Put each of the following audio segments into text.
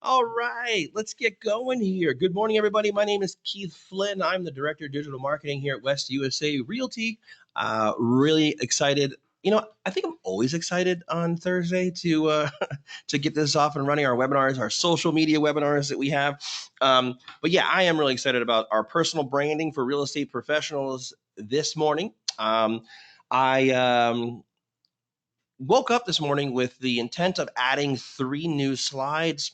All right, let's get going here. Good morning, everybody. My name is Keith Flynn. I'm the Director of Digital Marketing here at West USA Realty. Really excited. I think I'm always excited on Thursday to to get this off and running. Our webinars, our social media webinars that we have. But yeah, I am really excited about our personal branding for real estate professionals this morning. I woke up this morning with the intent of adding 3 new slides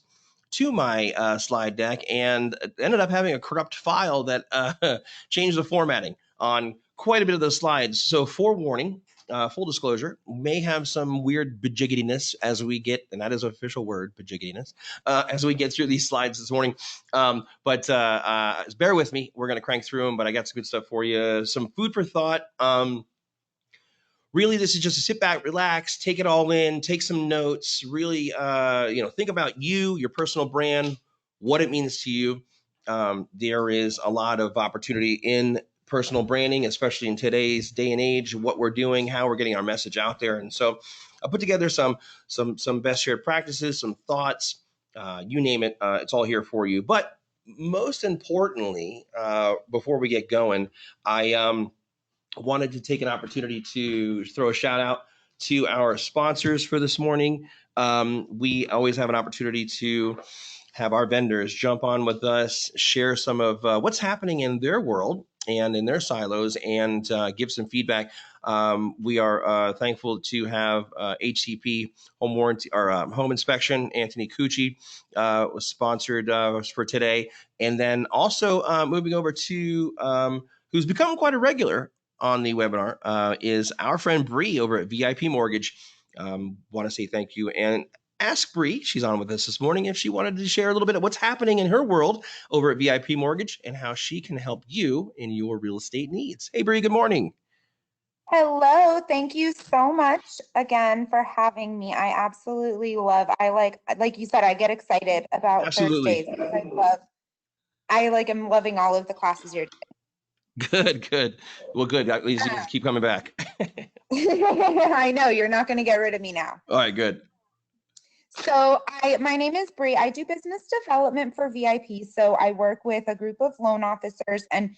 to my slide deck and ended up having a corrupt file that changed the formatting on quite a bit of those slides. So forewarning, full disclosure, may have some weird bajiggitiness as we get, and that is an official word, bajiggitiness, as we get through these slides this morning. But bear with me. We're going to crank through them, but I got some good stuff for you. Some food for thought. Really, this is just to sit back, relax, take it all in, take some notes, really, think about you, your personal brand, what it means to you. There is a lot of opportunity in personal branding, especially in today's day and age, what we're doing, how we're getting our message out there. And so I put together some best shared practices, some thoughts, you name it, it's all here for you. But most importantly, before we get going, I wanted to take an opportunity to throw a shout out to our sponsors for this morning. We always have an opportunity to have our vendors jump on with us, share some of what's happening in their world and in their silos, and give some feedback. We are thankful to have HCP Home Warranty or Home Inspection. Anthony Cucci was sponsored for today, and then also moving over to who's become quite a regular on the webinar is our friend Bree over at VIP Mortgage. Want to say thank you and ask Bree, she's on with us this morning, if she wanted to share a little bit of what's happening in her world over at VIP Mortgage and how she can help you in your real estate needs. Hey, Bree, good morning. Hello, thank you so much again for having me. I absolutely like you said, I get excited about Absolutely. Thursdays because I'm loving all of the classes you're Good. Well, good. At least you doing. just keep coming back. I know you're not going to get rid of me now. All right, good. So my name is Bree. I do business development for VIP. So I work with a group of loan officers, and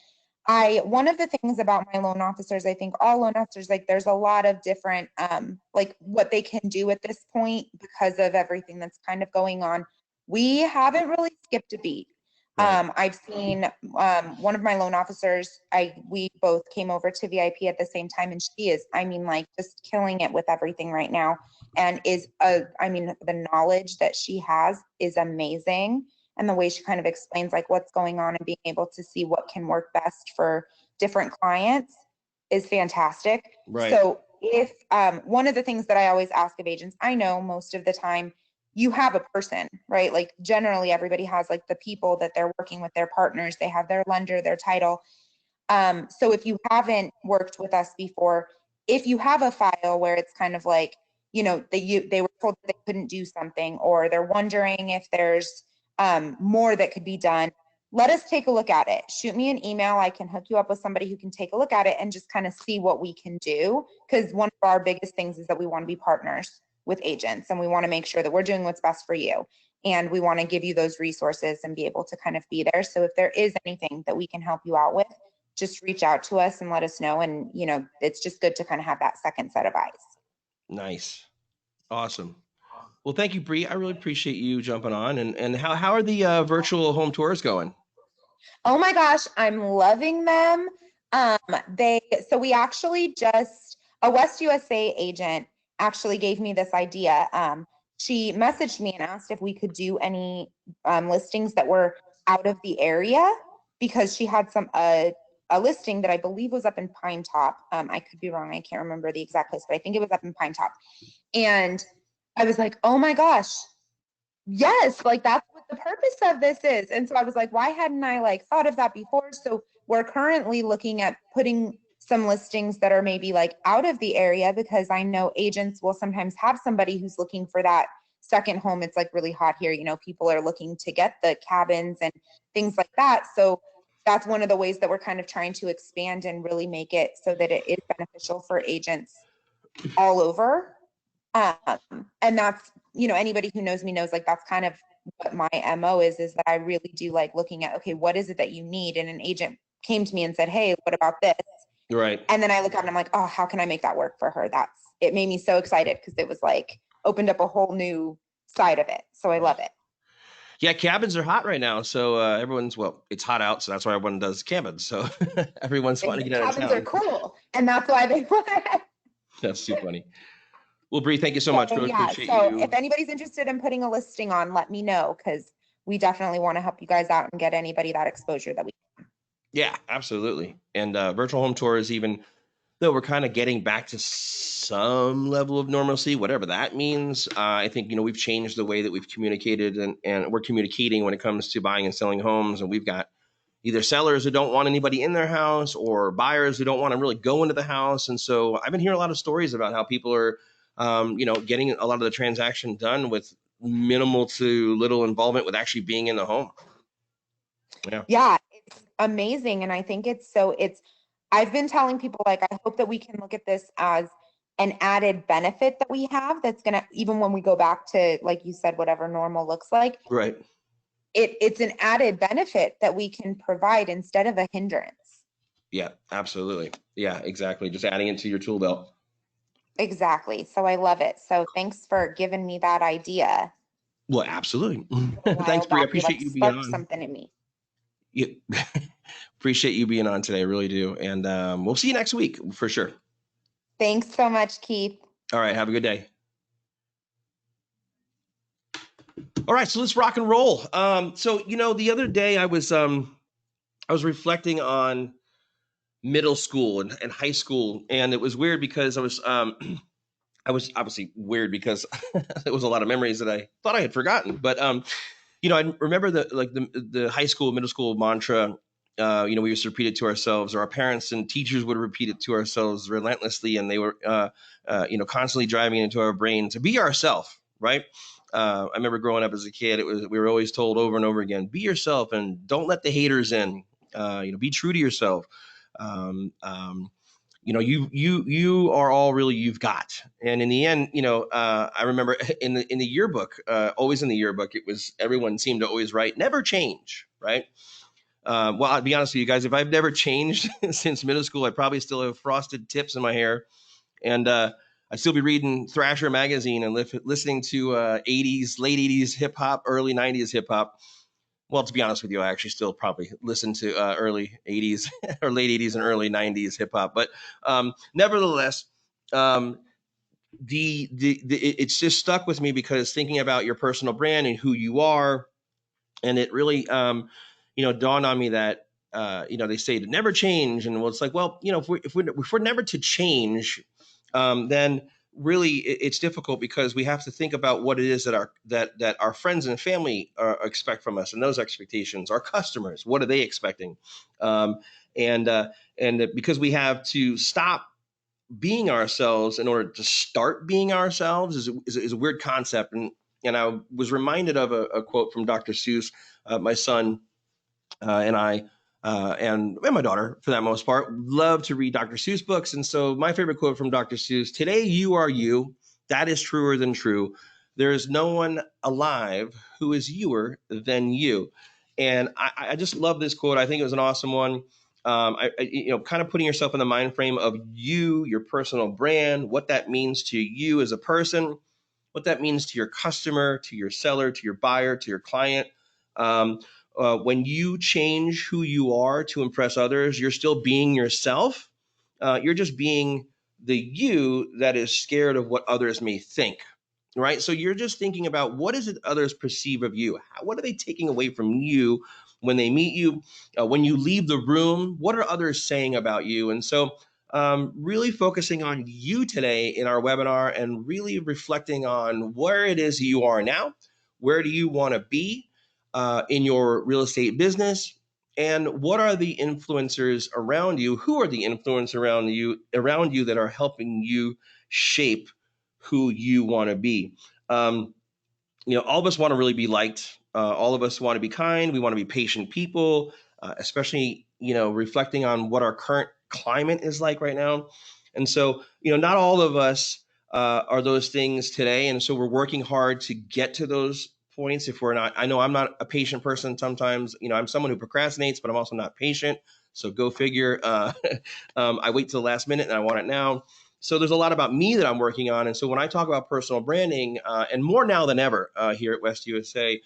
one of the things about my loan officers, I think all loan officers, like there's a lot of different like what they can do at this point because of everything that's kind of going on. We haven't really skipped a beat. Right. I've seen one of my loan officers, we both came over to VIP at the same time, and she is, I mean, like just killing it with everything right now. And the knowledge that she has is amazing. And the way she kind of explains like what's going on and being able to see what can work best for different clients is fantastic. Right. So if one of the things that I always ask of agents, I know most of the time you have a person, right? Like generally everybody has like the people that they're working with, their partners, they have their lender, their title. So if you haven't worked with us before, if you have a file where it's kind of like, they were told that they couldn't do something, or they're wondering if there's more that could be done, let us take a look at it. Shoot me an email. I can hook you up with somebody who can take a look at it and just kind of see what we can do. Because one of our biggest things is that we want to be partners with agents, and we want to make sure that we're doing what's best for you. And we want to give you those resources and be able to kind of be there. So if there is anything that we can help you out with, just reach out to us and let us know. And, it's just good to kind of have that second set of eyes. Nice. Awesome. Well, thank you, Bree. I really appreciate you jumping on. And how are the virtual home tours going? Oh my gosh, I'm loving them. So we actually a West USA agent actually gave me this idea. She messaged me and asked if we could do any listings that were out of the area, because she had a listing that I believe was up in Pine Top. I could be wrong. I can't remember the exact place, but I think it was up in Pine Top. And I was like, oh my gosh, yes, like that's what the purpose of this is. And so I was like, why hadn't I like thought of that before? So we're currently looking at putting some listings that are maybe like out of the area, because I know agents will sometimes have somebody who's looking for that second home. It's like really hot here. People are looking to get the cabins and things like that. So that's one of the ways that we're kind of trying to expand and really make it so that it is beneficial for agents all over. And that's, anybody who knows me knows like that's kind of what my MO is that I really do like looking at, okay, what is it that you need? And an agent came to me and said, hey, what about this? Right. And then I look at it and I'm like, oh, how can I make that work for her? It made me so excited because it was like opened up a whole new side of it. So I love it. Yeah, cabins are hot right now. So it's hot out. So that's why everyone does cabins. So everyone's wanting to get out of Cabins are town. cool. And that's why they want it. That's too funny. Well, Bree, thank you so much. So Really yeah, appreciate so if you. anybody's interested in putting a listing on, let me know because we definitely want to help you guys out and get anybody that exposure that we can. Yeah, absolutely. And virtual home tours, even though we're kind of getting back to some level of normalcy, whatever that means, I think, we've changed the way that we've communicated and we're communicating when it comes to buying and selling homes. And we've got either sellers who don't want anybody in their house or buyers who don't want to really go into the house. And so I've been hearing a lot of stories about how people are, getting a lot of the transaction done with minimal to little involvement with actually being in the home. Yeah, it's amazing. And I think I've been telling people like, I hope that we can look at this as an added benefit that we have that's going to, even when we go back to, like you said, whatever normal looks like, Right. it's an added benefit that we can provide instead of a hindrance. Yeah, absolutely. Yeah, exactly. Just adding it to your tool belt. Exactly. So I love it. So thanks for giving me that idea. Well, absolutely. A Thanks, while Bree. I back, you appreciate like you being sparked on. something in me. Yeah. Appreciate you being on today. I really do. And we'll see you next week for sure. Thanks so much, Keith. All right. Have a good day. All right. So let's rock and roll. The other day I was reflecting on middle school and high school, and it was weird because I was obviously weird because it was a lot of memories that I thought I had forgotten. But I remember the high school, middle school mantra. We used to repeat it to ourselves, or our parents and teachers would repeat it to ourselves relentlessly, and they were, constantly driving into our brain to be ourselves. Right. I remember growing up as a kid, we were always told over and over again, be yourself and don't let the haters in. Be true to yourself. Um, um, you are all really you've got. And in the end, I remember in the yearbook, always in the yearbook, it was everyone seemed to always write never change, right? Well, I'll be honest with you guys, if I've never changed since middle school, I probably still have frosted tips in my hair, and I'd still be reading Thrasher magazine and listening to 80s, late 80s hip hop, early 90s hip hop. Well, to be honest with you, I actually still probably listen to early 80s or late 80s and early 90s hip hop. But nevertheless, um, it's just stuck with me because thinking about your personal brand and who you are, and it really, dawned on me that, they say to never change. And well, it's like, well, if we're never to change, then really it's difficult because we have to think about what it is that our friends and family expect from us, and those expectations, our customers, what are they expecting, um, and because we have to stop being ourselves in order to start being ourselves is a weird concept. And I was reminded of a quote from Dr. Seuss. My son and I, and my daughter, for that most part, love to read Dr. Seuss books. And so my favorite quote from Dr. Seuss: "Today you are you. That is truer than true. There is no one alive who is youer than you." And I just love this quote. I think it was an awesome one. Kind of putting yourself in the mind frame of you, your personal brand, what that means to you as a person, what that means to your customer, to your seller, to your buyer, to your client. Um, when you change who you are to impress others, you're still being yourself. You're just being the you that is scared of what others may think. Right. So you're just thinking about what is it others perceive of you? What are they taking away from you when they meet you? When you leave the room, what are others saying about you? And so really focusing on you today in our webinar and really reflecting on where it is you are now. Where do you want to be in your real estate business? And what are the influencers around you? Who are the influencers around you that are helping you shape who you want to be? All of us want to really be liked. All of us want to be kind. We want to be patient people. especially, reflecting on what our current climate is like right now. And so, not all of us are those things today. And so we're working hard to get to those points. If we're not, I know I'm not a patient person sometimes. I'm someone who procrastinates, but I'm also not patient. So go figure. I wait till the last minute and I want it now. So there's a lot about me that I'm working on. And so when I talk about personal branding, and more now than ever here at West USA,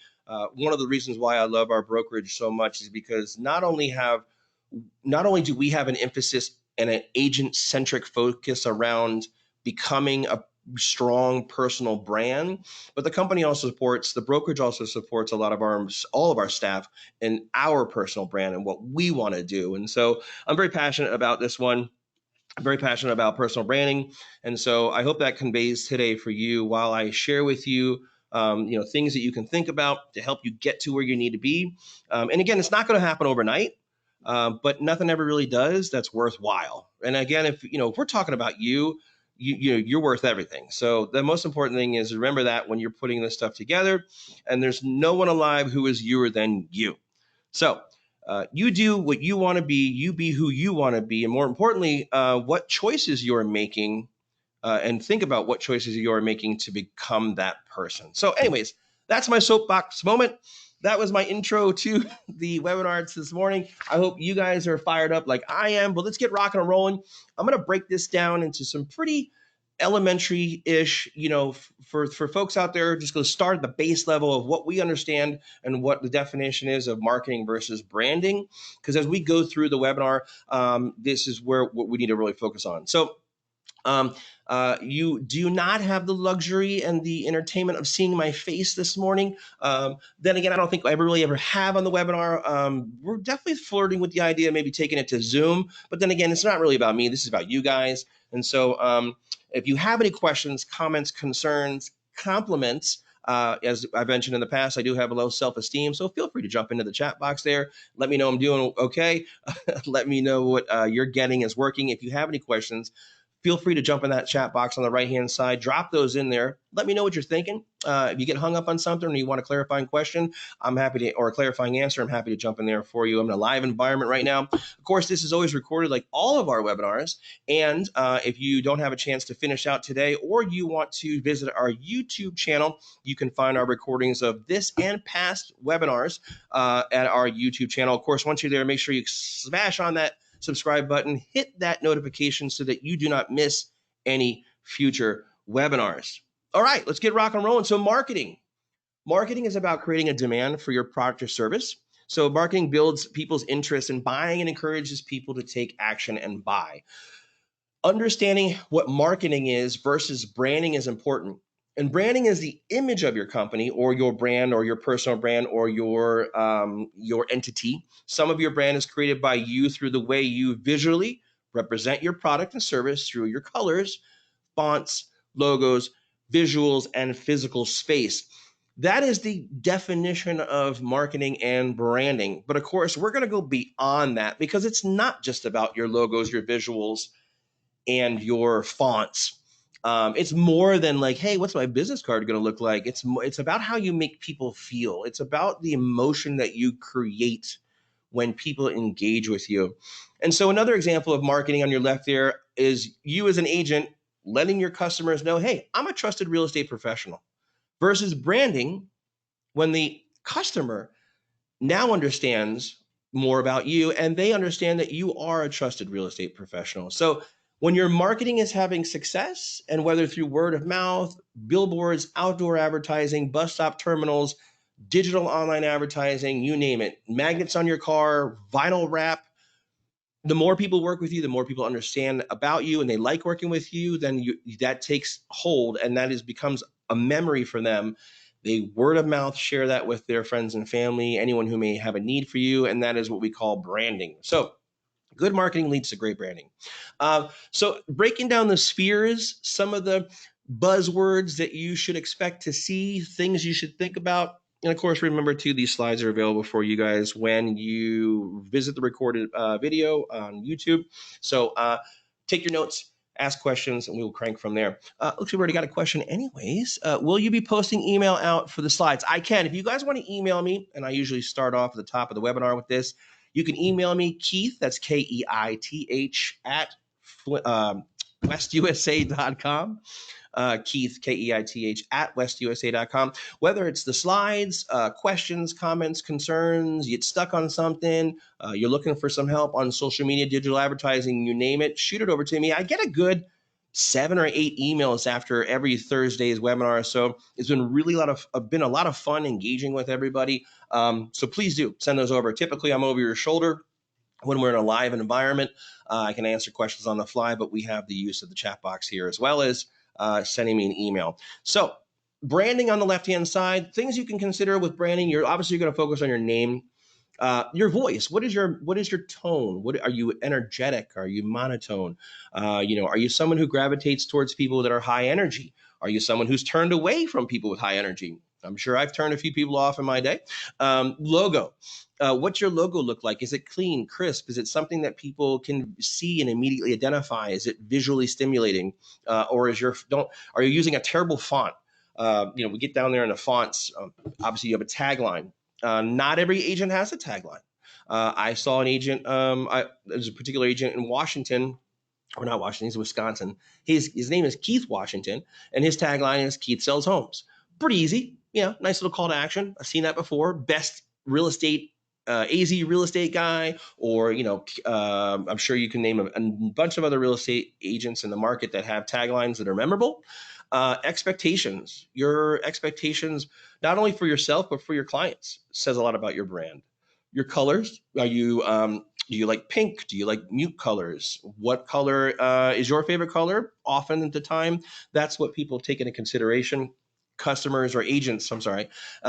one of the reasons why I love our brokerage so much is because not only do we have an emphasis and an agent centric focus around becoming a strong personal brand, but the brokerage also supports all of our staff and our personal brand and what we want to do. And so I'm very passionate about this one. I'm very passionate about personal branding. And so I hope that conveys today for you while I share with you, things that you can think about to help you get to where you need to be. And again, it's not going to happen overnight, but nothing ever really does that's worthwhile. And again, if we're talking about you're worth everything. So the most important thing is remember that when you're putting this stuff together, and there's no one alive who is youer than you. So you do what you want to be, you be who you want to be, and more importantly, what choices you're making, and think about what choices you're making to become that person. So, anyways, that's my soapbox moment. That was my intro to the webinars this morning. I hope you guys are fired up like I am, but let's get rocking and rolling. I'm going to break this down into some pretty elementary-ish, for folks out there, just going to start at the base level of what we understand and what the definition is of marketing versus branding. Because as we go through the webinar, this is what we need to really focus on. So um, you do not have the luxury and the entertainment of seeing my face this morning. Then again, I don't think I ever have on the webinar. We're definitely flirting with the idea of maybe taking it to Zoom, but then again, it's not really about me. This is about you guys. And so if you have any questions, comments, concerns, compliments, as I mentioned in the past, I do have a low self-esteem, so feel free to jump into the chat box there. Let me know I'm doing okay. Let me know what you're getting is working. If you have any questions, feel free to jump in that chat box on the right-hand side. Drop those in there. Let me know what you're thinking. If you get hung up on something or you want a clarifying question, or a clarifying answer, I'm happy to jump in there for you. I'm in a live environment right now. Of course, this is always recorded like all of our webinars. And if you don't have a chance to finish out today, or you want to visit our YouTube channel, you can find our recordings of this and past webinars at our YouTube channel. Of course, once you're there, make sure you smash on that subscribe button, hit that notification so that you do not miss any future webinars. All right, let's get rock and rolling. So marketing is about creating a demand for your product or service. So marketing builds people's interest in buying and encourages people to take action and buy. Understanding what marketing is versus branding is important. And branding is the image of your company or your brand or your personal brand or your entity. Some of your brand is created by you through the way you visually represent your product and service through your colors, fonts, logos, visuals, and physical space. That is the definition of marketing and branding. But of course, we're going to go beyond that because it's not just about your logos, your visuals, and your fonts. It's more than like, hey, what's my business card going to look like? It's about how you make people feel. It's about the emotion that you create when people engage with you. And so another example of marketing on your left there is you as an agent letting your customers know, hey, I'm a trusted real estate professional, versus branding when the customer now understands more about you and they understand that you are a trusted real estate professional. So when your marketing is having success, and whether through word of mouth, billboards, outdoor advertising, bus stop terminals, digital online advertising, you name it, magnets on your car, vinyl wrap, the more people work with you, the more people understand about you and they like working with you, then that takes hold and becomes a memory for them. They word of mouth share that with their friends and family, anyone who may have a need for you, and that is what we call branding. So good marketing leads to great branding. So breaking down the spheres, some of the buzzwords that you should expect to see, things you should think about. And of course, remember too, these slides are available for you guys when you visit the recorded video on YouTube. So take your notes, ask questions, and we will crank from there. Looks like we already got a question anyways. Will you be posting email out for the slides? I can. If you guys want to email me, and I usually start off at the top of the webinar with this, You can email me, Keith, that's Keith, at westusa.com. Keith, Keith, at westusa.com. Whether it's the slides, questions, comments, concerns, you get stuck on something, you're looking for some help on social media, digital advertising, you name it, shoot it over to me. I get a good 7 or 8 emails after every Thursday's webinar. So it's been really a lot of fun engaging with everybody. So please do send those over. Typically, I'm over your shoulder when we're in a live environment. I can answer questions on the fly, but we have the use of the chat box here, as well as sending me an email. So branding on the left-hand side, things you can consider with branding. You're obviously going to focus on your name, your voice. What is your tone? What are you, energetic? Are you monotone? Are you someone who gravitates towards people that are high energy? Are you someone who's turned away from people with high energy? I'm sure I've turned a few people off in my day. Logo. What's your logo look like? Is it clean, crisp? Is it something that people can see and immediately identify? Is it visually stimulating? Or are you using a terrible font? We get down there in the fonts. Obviously, you have a tagline. Not every agent has a tagline. I saw an agent. There's a particular agent in Washington, or not Washington, he's in Wisconsin. His name is Keith Washington, and his tagline is Keith sells homes. Pretty easy. Nice little call to action. I've seen that before. Best real estate, AZ real estate guy, or I'm sure you can name a bunch of other real estate agents in the market that have taglines that are memorable. Expectations. Your expectations, not only for yourself but for your clients, says a lot about your brand. Your colors. Are you do you like pink? Do you like mute colors? What color is your favorite color? Often at the time, that's what people take into consideration. Customers or agents,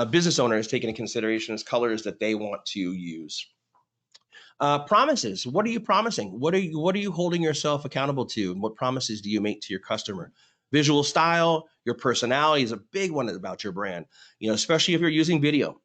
business owners take into consideration as colors that they want to use. Promises. What are you promising? What are you holding yourself accountable to? And what promises do you make to your customer? Visual style, your personality is a big one about your brand, especially if you're using video.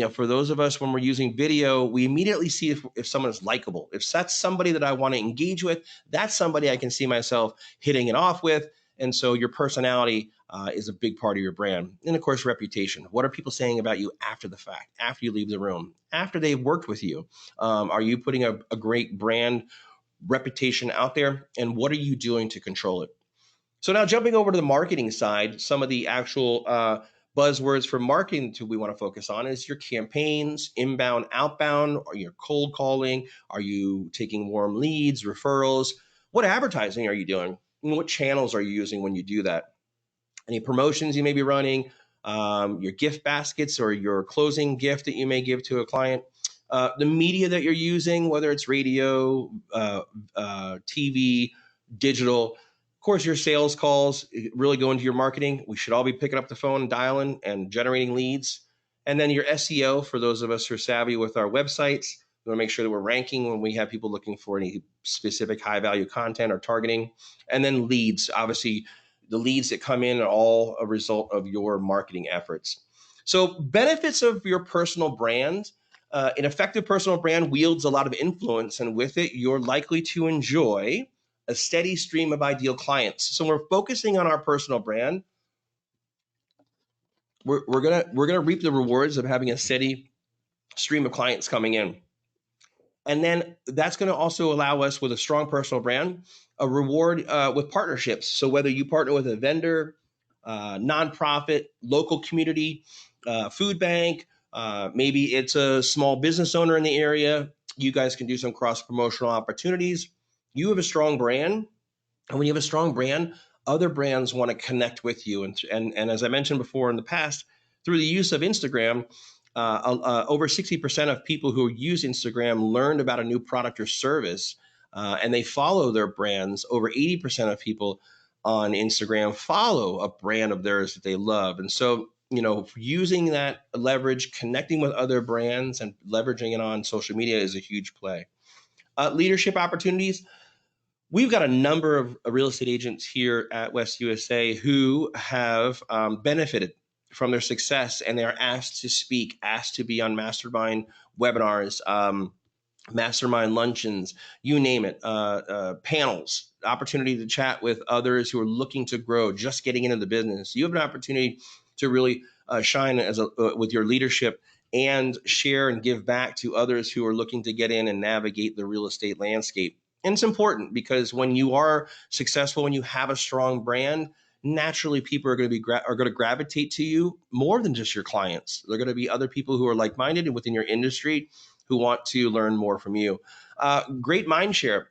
For those of us, when we're using video, we immediately see if someone is likable. If that's somebody that I want to engage with, that's somebody I can see myself hitting it off with. And so your personality is a big part of your brand. And of course, reputation. What are people saying about you after the fact, after you leave the room, after they've worked with you? Are you putting a great brand reputation out there? And what are you doing to control it? So now jumping over to the marketing side, some of the actual buzzwords for marketing we want to focus on is your campaigns, inbound, outbound, or your cold calling. Are you taking warm leads, referrals? What advertising are you doing? And what channels are you using when you do that? Any promotions you may be running, your gift baskets or your closing gift that you may give to a client, the media that you're using, whether it's radio, TV, digital. Of course, your sales calls really go into your marketing. We should all be picking up the phone and dialing and generating leads. And then your SEO, for those of us who are savvy with our websites, we want to make sure that we're ranking when we have people looking for any specific high value content or targeting. And then leads, obviously, the leads that come in are all a result of your marketing efforts. So benefits of your personal brand. An effective personal brand wields a lot of influence, and with it, you're likely to enjoy a steady stream of ideal clients. So we're focusing on our personal brand. We're gonna reap the rewards of having a steady stream of clients coming in. And then that's going to also allow us, with a strong personal brand, a reward with partnerships. So whether you partner with a vendor, nonprofit, local community, food bank, maybe it's a small business owner in the area, you guys can do some cross-promotional opportunities. You have a strong brand. And when you have a strong brand, other brands want to connect with you. And as I mentioned before in the past, through the use of Instagram, over 60% of people who use Instagram learned about a new product or service, and they follow their brands. Over 80% of people on Instagram follow a brand of theirs that they love. And so, using that leverage, connecting with other brands and leveraging it on social media is a huge play. Leadership opportunities. We've got a number of real estate agents here at West USA who have benefited from their success, and they are asked to speak, asked to be on mastermind webinars, mastermind luncheons, you name it, panels, opportunity to chat with others who are looking to grow, just getting into the business. You have an opportunity to really shine with your leadership and share and give back to others who are looking to get in and navigate the real estate landscape. And it's important because when you are successful, when you have a strong brand, naturally people are going to are going to gravitate to you more than just your clients. They're going to be other people who are like-minded and within your industry who want to learn more from you. Great mind share.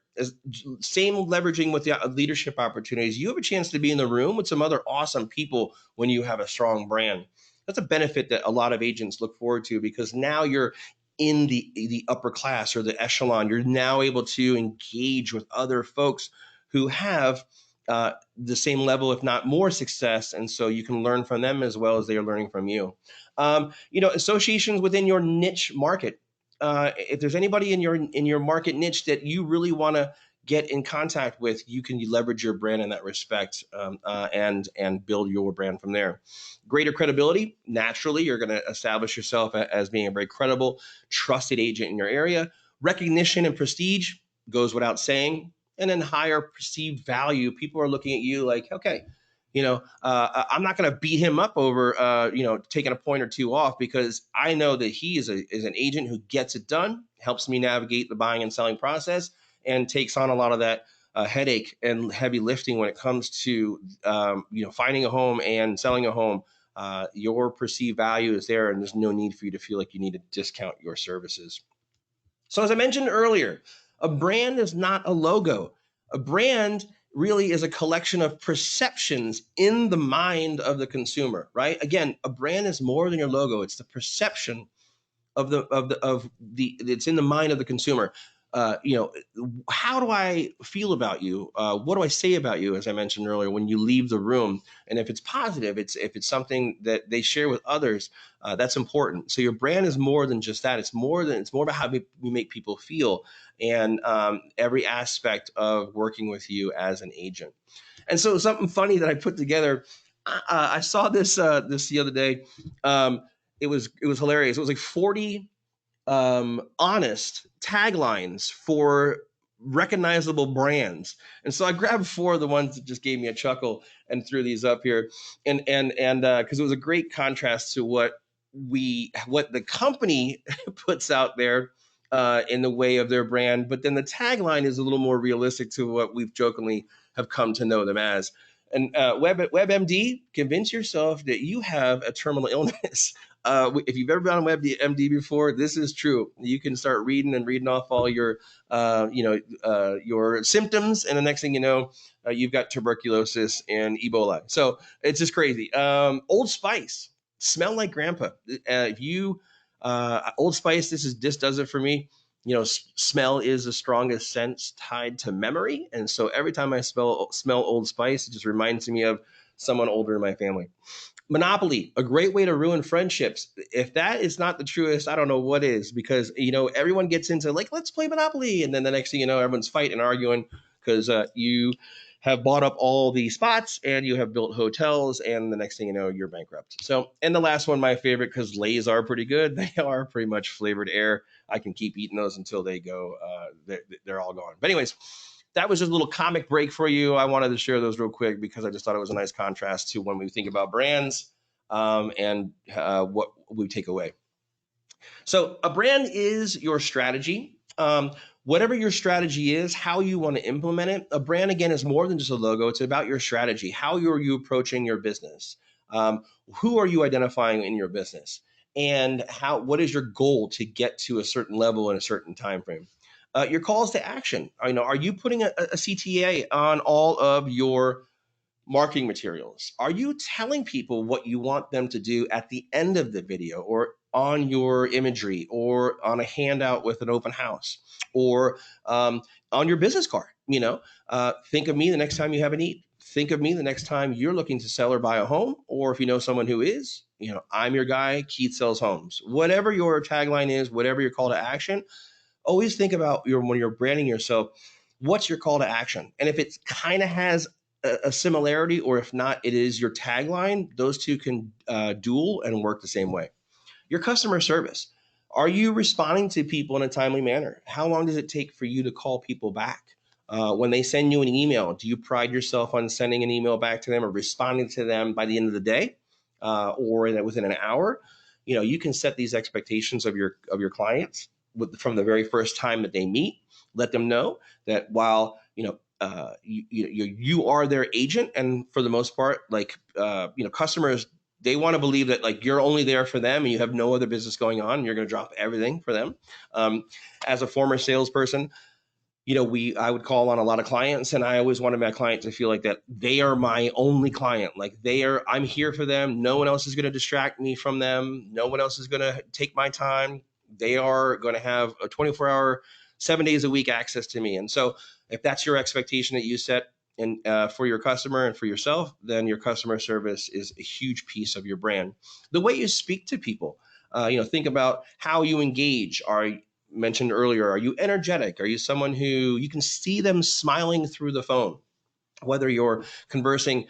Same leveraging with the leadership opportunities. You have a chance to be in the room with some other awesome people when you have a strong brand. That's a benefit that a lot of agents look forward to because now you're in the upper class or the echelon. You're now able to engage with other folks who have the same level, if not more, success, and so you can learn from them as well as they are learning from you. Associations within your niche market. If there's anybody in your market niche that you really want to get in contact with, you can leverage your brand in that respect, and build your brand from there. Greater credibility. Naturally, you're going to establish yourself as being a very credible, trusted agent in your area. Recognition and prestige goes without saying. And then higher perceived value. People are looking at you like, okay, I'm not going to beat him up over, taking a point or two off because I know that he is an agent who gets it done, helps me navigate the buying and selling process, and takes on a lot of that headache and heavy lifting when it comes to, finding a home and selling a home. Your perceived value is there, and there's no need for you to feel like you need to discount your services. So as I mentioned earlier, a brand is not a logo. A brand really is a collection of perceptions in the mind of the consumer, right? Again, a brand is more than your logo. It's the perception of the it's in the mind of the consumer. How do I feel about you? What do I say about you? As I mentioned earlier, when you leave the room, and if it's positive, if it's something that they share with others, that's important. So your brand is more than just that. It's more about how we make people feel, and every aspect of working with you as an agent. And so something funny that I put together. I saw this the other day. It was hilarious. It was like 40 honest taglines for recognizable brands. And so I grabbed four of the ones that just gave me a chuckle and threw these up here. And because it was a great contrast to what the company puts out there in the way of their brand, but then the tagline is a little more realistic to what we've jokingly have come to know them as. And WebMD, convince yourself that you have a terminal illness. If you've ever been on WebMD before, this is true. You can start reading off all your symptoms, and the next thing you know, you've got tuberculosis and Ebola. So it's just crazy. Old Spice, smell like grandpa. If you Old Spice, this does it for me. Smell is the strongest sense tied to memory, and so every time I smell Old Spice, it just reminds me of someone older in my family. Monopoly, a great way to ruin friendships. If that is not the truest, I don't know what is, because everyone gets into like, let's play Monopoly, and then the next thing you know, everyone's fighting and arguing because you have bought up all the spots and you have built hotels, and the next thing you know, you're bankrupt. So, and the last one, my favorite, because Lay's are pretty good. They are pretty much flavored air. I can keep eating those until they go. They're all gone. But anyways, that was just a little comic break for you. I wanted to share those real quick because I just thought it was a nice contrast to when we think about brands, and what we take away. So a brand is your strategy. Whatever your strategy is, how you want to implement it. A brand, again, is more than just a logo. It's about your strategy. How are you approaching your business? Who are you identifying in your business? And what is your goal to get to a certain level in a certain time frame? Your calls to action. Are you putting a CTA on all of your marketing materials? Are you telling people what you want them to do at the end of the video, or on your imagery, or on a handout with an open house, or on your business card? Think of me the next time you have a need. Think of me the next time you're looking to sell or buy a home, or if you know someone who is, I'm your guy, Keith sells homes. Whatever your tagline is, whatever your call to action, always think about when you're branding yourself, what's your call to action? And if it kind of has a similarity, or if not, it is your tagline, those two can duel and work the same way. Your customer service. Are you responding to people in a timely manner? How long does it take for you to call people back? When they send you an email, do you pride yourself on sending an email back to them or responding to them by the end of the day, or within an hour? you can set these expectations of your clients from the very first time that they meet. Let them know that while you are their agent, and for the most part, like customers, they want to believe that like you're only there for them and you have no other business going on, and you're going to drop everything for them. As a former salesperson, I would call on a lot of clients, and I always wanted my clients to feel like that they are my only client. Like I'm here for them. No one else is going to distract me from them. No one else is going to take my time. They are going to have a 24-hour, 7 days a week access to me. And so if that's your expectation that you set and for your customer and for yourself, then your customer service is a huge piece of your brand. The way you speak to people, think about how you engage. Mentioned earlier, are you energetic? Are you someone who you can see them smiling through the phone, whether you're conversing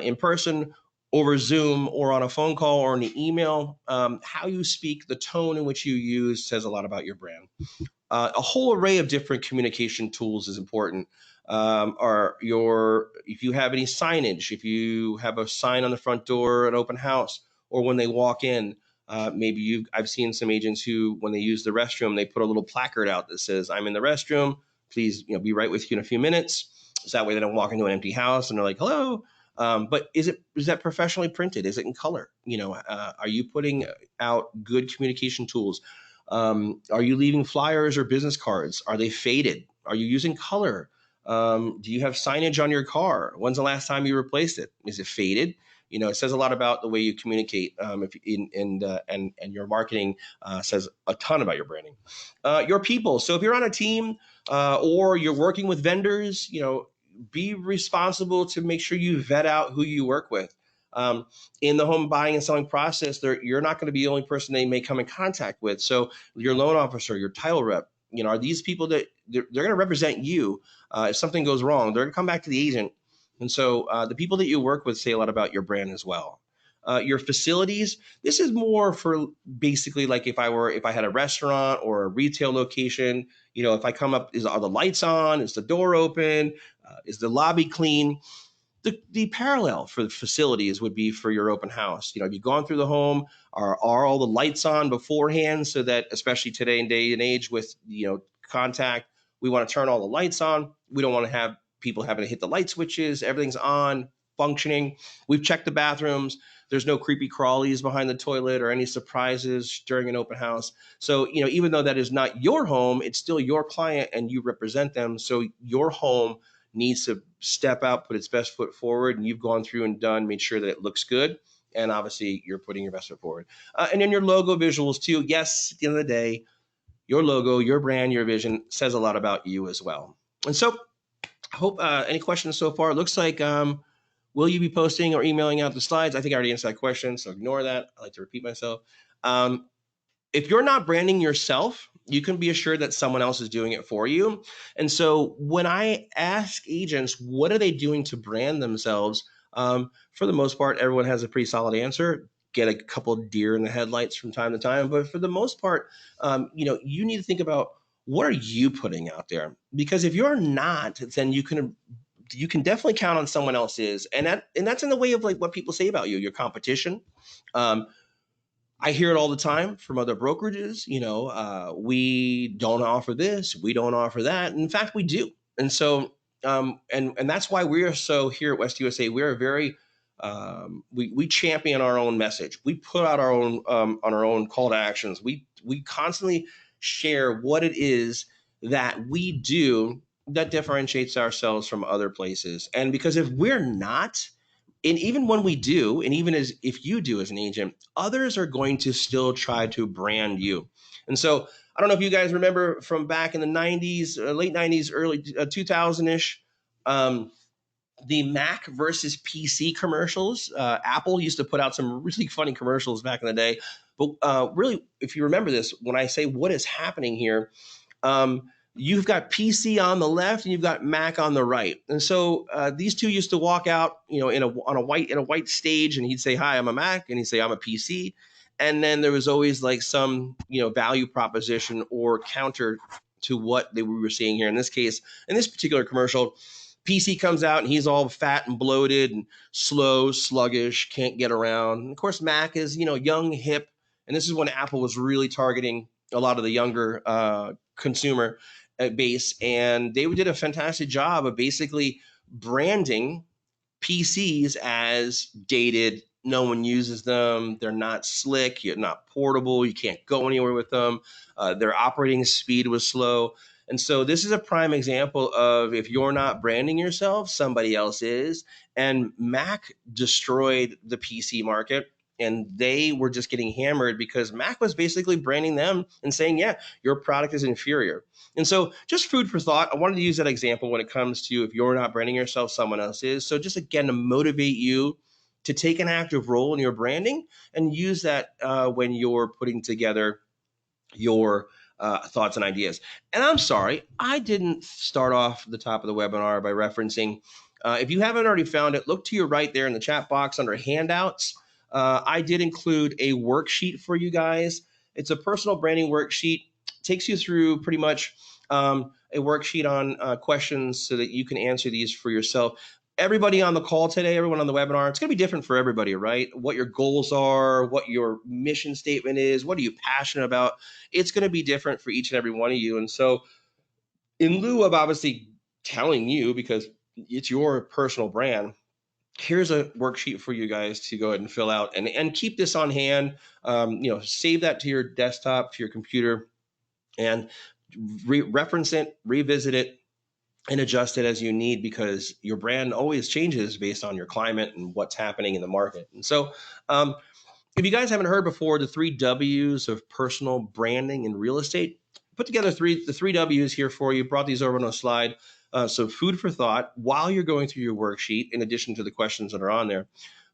in person, over Zoom, or on a phone call or an email? How you speak, the tone in which you use says a lot about your brand. A whole array of different communication tools is important. If you have any signage, if you have a sign on the front door, an open house, or when they walk in, I've seen some agents who, when they use the restroom, they put a little placard out that says, "I'm in the restroom. Please, be right with you in a few minutes." So that way they don't walk into an empty house and they're like, "Hello." But is that professionally printed? Is it in color? Are you putting out good communication tools? Are you leaving flyers or business cards? Are they faded? Are you using color? Do you have signage on your car? When's the last time you replaced it? Is it faded? It says a lot about the way you communicate. And your marketing says a ton about your branding. Your people. So if you're on a team or you're working with vendors, be responsible to make sure you vet out who you work with. In the home buying and selling process, you're not going to be the only person they may come in contact with. So your loan officer, your title rep, are these people that they're going to represent you? If something goes wrong, they're going to come back to the agent. And so the people that you work with say a lot about your brand as well. Your facilities. This is more for basically like if I had a restaurant or a retail location. If I come up, are the lights on? Is the door open? Is the lobby clean? The parallel for the facilities would be for your open house. Have you gone through the home? Are all the lights on beforehand, so that, especially today in day and age with contact, we want to turn all the lights on. We don't want to have people having to hit the light switches. Everything's on, functioning. We've checked the bathrooms. There's no creepy crawlies behind the toilet or any surprises during an open house. So even though that is not your home, it's still your client and you represent them. So your home needs to step out, put its best foot forward, and you've gone through and made sure that it looks good. And obviously you're putting your best foot forward. And then your logo visuals too. Yes, at the end of the day, your logo, your brand, your vision says a lot about you as well. And so I hope any questions so far. It looks like, will you be posting or emailing out the slides? I think I already answered that question, so ignore that. I like to repeat myself. If you're not branding yourself, you can be assured that someone else is doing it for you. And so when I ask agents, what are they doing to brand themselves? For the most part, everyone has a pretty solid answer. Get a couple of deer in the headlights from time to time. But for the most part, you need to think about, what are you putting out there? Because if you're not, then you can definitely count on someone else's. And that's in the way of like what people say about you, your competition. I hear it all the time from other brokerages. We don't offer this, we don't offer that. In fact, we do. And so, and that's why we are so here at West USA. We are very, we champion our own message. We put out our own on our own call to actions. We constantly share what it is that we do that differentiates ourselves from other places. And because if we're not, and even when we do, and even as if you do as an agent, others are going to still try to brand you. And so I don't know if you guys remember from back in the 90s, late 90s, early 2000-ish, the Mac versus PC commercials. Apple used to put out some really funny commercials back in the day. But really, if you remember this, when I say what is happening here, you've got PC on the left and you've got Mac on the right. And so these two used to walk out, in a white stage, and he'd say, "Hi, I'm a Mac," and he'd say, "I'm a PC." And then there was always like some, value proposition or counter to what we were seeing here. In this case, in this particular commercial, PC comes out and he's all fat and bloated and slow, sluggish, can't get around. And of course, Mac is, young, hip, And this is when Apple was really targeting a lot of the younger consumer base. And they did a fantastic job of basically branding PCs as dated. No one uses them. They're not slick. You're not portable. You can't go anywhere with them. Their operating speed was slow. And so this is a prime example of if you're not branding yourself, somebody else is. And Mac destroyed the PC market. And they were just getting hammered because Mac was basically branding them and saying, yeah, your product is inferior. And so, just food for thought. I wanted to use that example when it comes to if you're not branding yourself, someone else is. So, just again to motivate you to take an active role in your branding and use that when you're putting together your thoughts and ideas. And I'm sorry, I didn't start off the top of the webinar by referencing. If you haven't already found it, look to your right there in the chat box under handouts. I did include a worksheet for you guys. It's a personal branding worksheet. Takes you through pretty much a worksheet on questions so that you can answer these for yourself. Everybody on the call today, everyone on the webinar, it's going to be different for everybody, right? What your goals are, what your mission statement is, what are you passionate about? It's going to be different for each and every one of you. And so, in lieu of obviously telling you, because it's your personal brand, here's a worksheet for you guys to go ahead and fill out and keep this on hand. Save that to your desktop, to your computer, and reference it, revisit it, and adjust it as you need because your brand always changes based on your climate and what's happening in the market. And so, if you guys haven't heard before, the 3 W's of personal branding in real estate, put together the 3 W's here for you. Brought these over on a slide. So food for thought while you're going through your worksheet, in addition to the questions that are on there.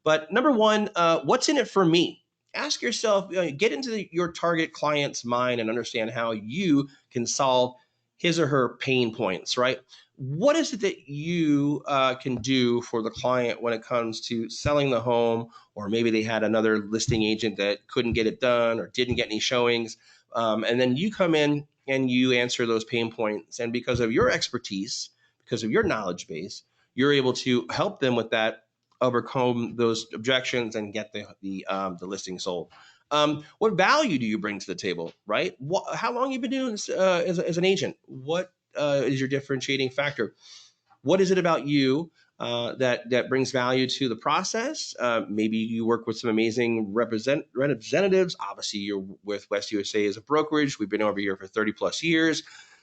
But number one, what's in it for me? Ask yourself, get into your target client's mind and understand how you can solve his or her pain points, right? What is it that you can do for the client when it comes to selling the home, or maybe they had another listing agent that couldn't get it done or didn't get any showings. And then you come in and you answer those pain points. And because of your expertise, because of your knowledge base, you're able to help them with that, overcome those objections, and get the listing sold. What value do you bring to the table, right? How long have you been doing this as an agent? What is your differentiating factor? What is it about you that brings value to the process? Maybe you work with some amazing representatives. Obviously, you're with West USA as a brokerage. We've been over here for 30 plus years.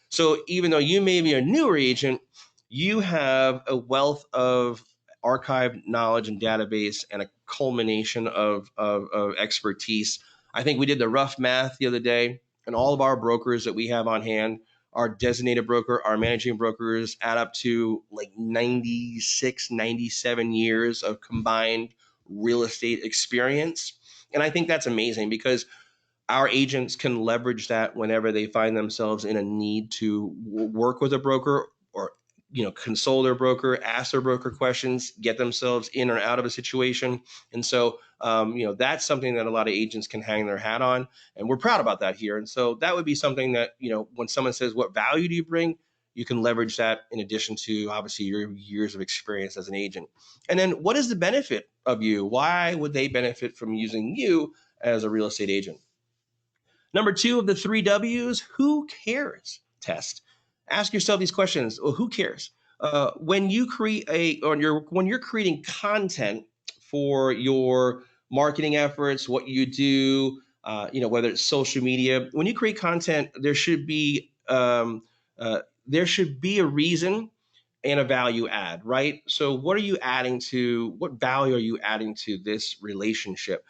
So even though you may be a newer agent, you have a wealth of archived knowledge and database and a culmination of expertise. I think we did the rough math the other day, and all of our brokers that we have on hand, our designated broker, our managing brokers, add up to like 96, 97 years of combined real estate experience. And I think that's amazing because our agents can leverage that whenever they find themselves in a need to work with a broker, or console their broker, ask their broker questions, get themselves in or out of a situation. And so that's something that a lot of agents can hang their hat on, and we're proud about that here. And so that would be something that when someone says, what value do you bring, you can leverage that in addition to obviously your years of experience as an agent. And then what is the benefit of you? Why would they benefit from using you as a real estate agent? Number two of the 3 W's, who cares test. Ask yourself these questions. Well, who cares? When you when you're creating content for your marketing efforts, what you do, whether it's social media, when you create content, there should be a reason and a value add, right? So what value are you adding to this relationship?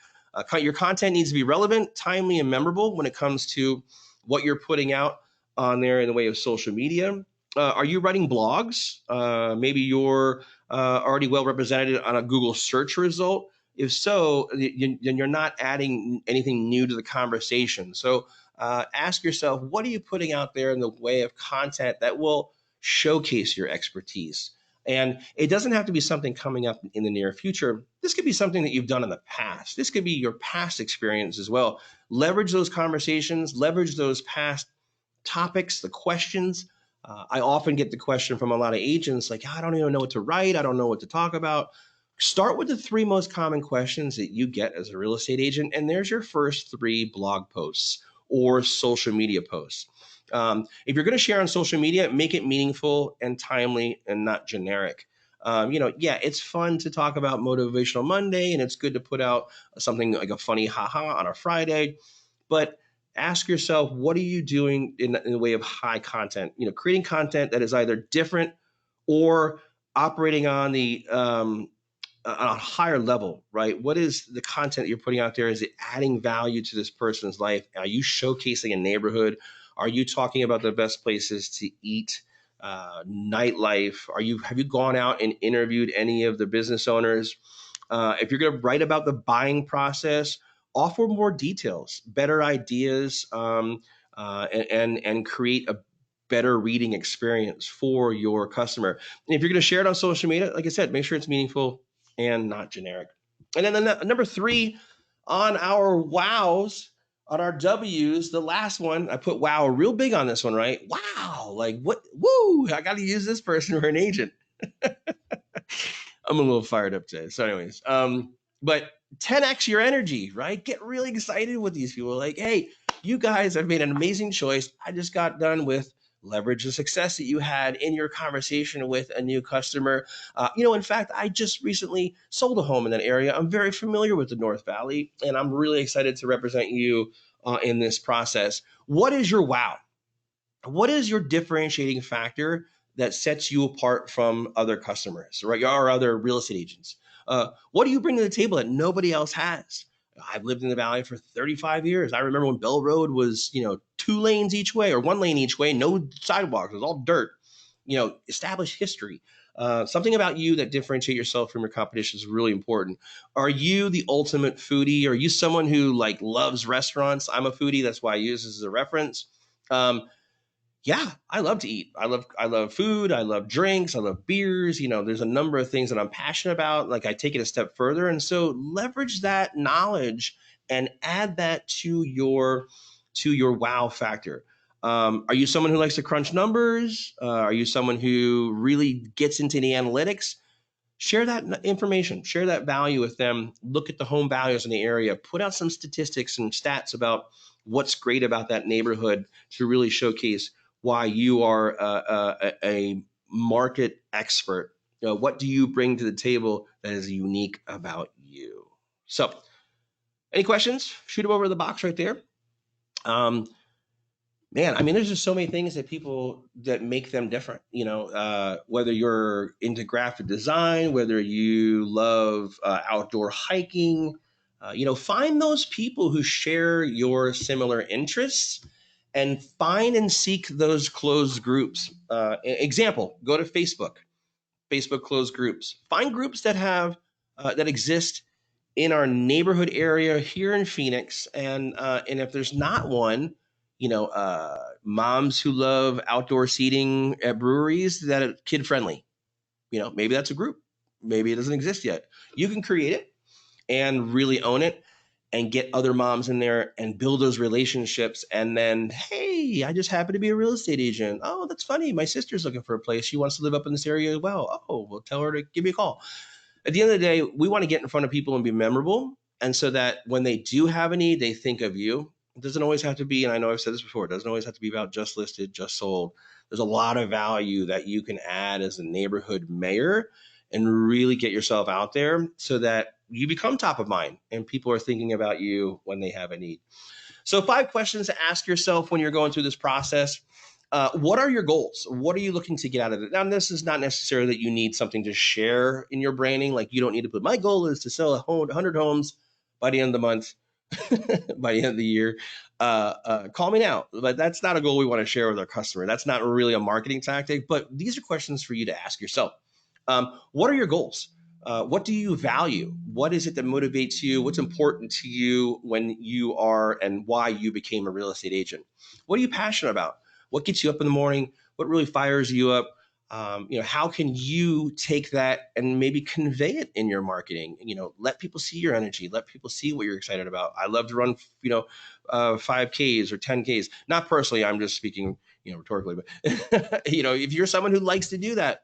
Your content needs to be relevant, timely, and memorable when it comes to what you're putting out on there in the way of social media. Are you writing blogs? Maybe you're already well represented on a Google search result. If so, then you're not adding anything new to the conversation. So ask yourself, what are you putting out there in the way of content that will showcase your expertise? And it doesn't have to be something coming up in the near future. This could be something that you've done in the past. This could be your past experience as well. Leverage those conversations, leverage those past topics, the questions. I often get the question from a lot of agents like, I don't even know what to write. I don't know what to talk about. Start with the 3 most common questions that you get as a real estate agent, and there's your first 3 blog posts or social media posts. If you're going to share on social media, make it meaningful and timely and not generic. Yeah, it's fun to talk about Motivational Monday, and it's good to put out something like a funny haha on a Friday, but ask yourself, what are you doing in the way of high content? Creating content that is either different or operating on a higher level, right? What is the content you're putting out there? Is it adding value to this person's life? Are you showcasing a neighborhood? Are you talking about the best places to eat, nightlife? Have you gone out and interviewed any of the business owners? If you're going to write about the buying process, offer more details, better ideas, and create a better reading experience for your customer. And if you're going to share it on social media, like I said, make sure it's meaningful and not generic. And then number 3 on our wows, on our W's, the last one, I put wow real big on this one, right? Wow, like what? Woo! I got to use this person for an agent. I'm a little fired up today. So, anyways, but 10x your energy, right? Get really excited with these people. Like, hey, you guys have made an amazing choice. I just got done with leverage the success that you had in your conversation with a new customer. In fact, I just recently sold a home in that area. I'm very familiar with the North Valley, and I'm really excited to represent you in this process. What is your wow? What is your differentiating factor that sets you apart from other customers, right? Or other real estate agents? What do you bring to the table that nobody else has? I've lived in the Valley for 35 years. I remember when Bell Road was, 2 lanes each way or 1 lane each way, no sidewalks, it was all dirt. Established history. Something about you that differentiate yourself from your competition is really important. Are you the ultimate foodie? Are you someone who loves restaurants? I'm a foodie. That's why I use this as a reference. Yeah, I love to eat. I love food. I love drinks. I love beers. There's a number of things that I'm passionate about. Like I take it a step further. And so leverage that knowledge and add that to your wow factor. Are you someone who likes to crunch numbers? Are you someone who really gets into the analytics? Share that information, share that value with them. Look at the home values in the area, put out some statistics and stats about what's great about that neighborhood to really showcase why you are a market expert. What do you bring to the table that is unique about you? So, any questions? Shoot them over the box right there. Man, I mean, there's just so many things that make them different. Whether you're into graphic design, whether you love outdoor hiking, find those people who share your similar interests and find and seek those closed groups. Example, go to Facebook closed groups. Find groups that exist in our neighborhood area here in Phoenix, and if there's not one, moms who love outdoor seating at breweries that are kid friendly. Maybe that's a group. Maybe it doesn't exist yet. You can create it and really own it and get other moms in there and build those relationships. And then, hey, I just happen to be a real estate agent. Oh, that's funny. My sister's looking for a place. She wants to live up in this area as well. Oh, we'll tell her to give me a call. At the end of the day, we want to get in front of people and be memorable. And so that when they do have a need, they think of you. It doesn't always have to be, and I know I've said this before, it doesn't always have to be about just listed, just sold. There's a lot of value that you can add as a neighborhood mayor and really get yourself out there so that you become top of mind and people are thinking about you when they have a need. So 5 questions to ask yourself when you're going through this process. What are your goals? What are you looking to get out of it? Now, this is not necessarily that you need something to share in your branding. Like you don't need to put, my goal is to sell 100 homes by the end of the month, by the end of the year. Call me now. But that's not a goal we want to share with our customer. That's not really a marketing tactic, but these are questions for you to ask yourself. What are your goals? What do you value? What is it that motivates you? What's important to you when you are and why you became a real estate agent? What are you passionate about? What gets you up in the morning? What really fires you up? How can you take that and maybe convey it in your marketing? Let people see your energy. Let people see what you're excited about. I love to run, 5Ks or 10Ks. Not personally, I'm just speaking, rhetorically, but if you're someone who likes to do that,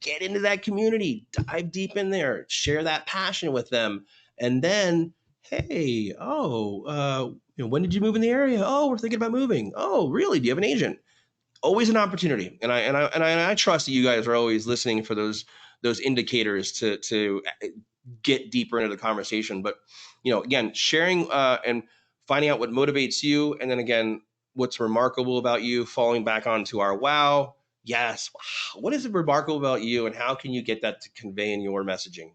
get into that community, dive deep in there, share that passion with them. And then, hey, when did you move in the area? Oh, we're thinking about moving. Oh, really? Do you have an agent? Always an opportunity. And I trust that you guys are always listening for those indicators to get deeper into the conversation. But again, sharing and finding out what motivates you, and then again, what's remarkable about you, falling back onto our wow. Yes, wow. What is remarkable about you, and how can you get that to convey in your messaging?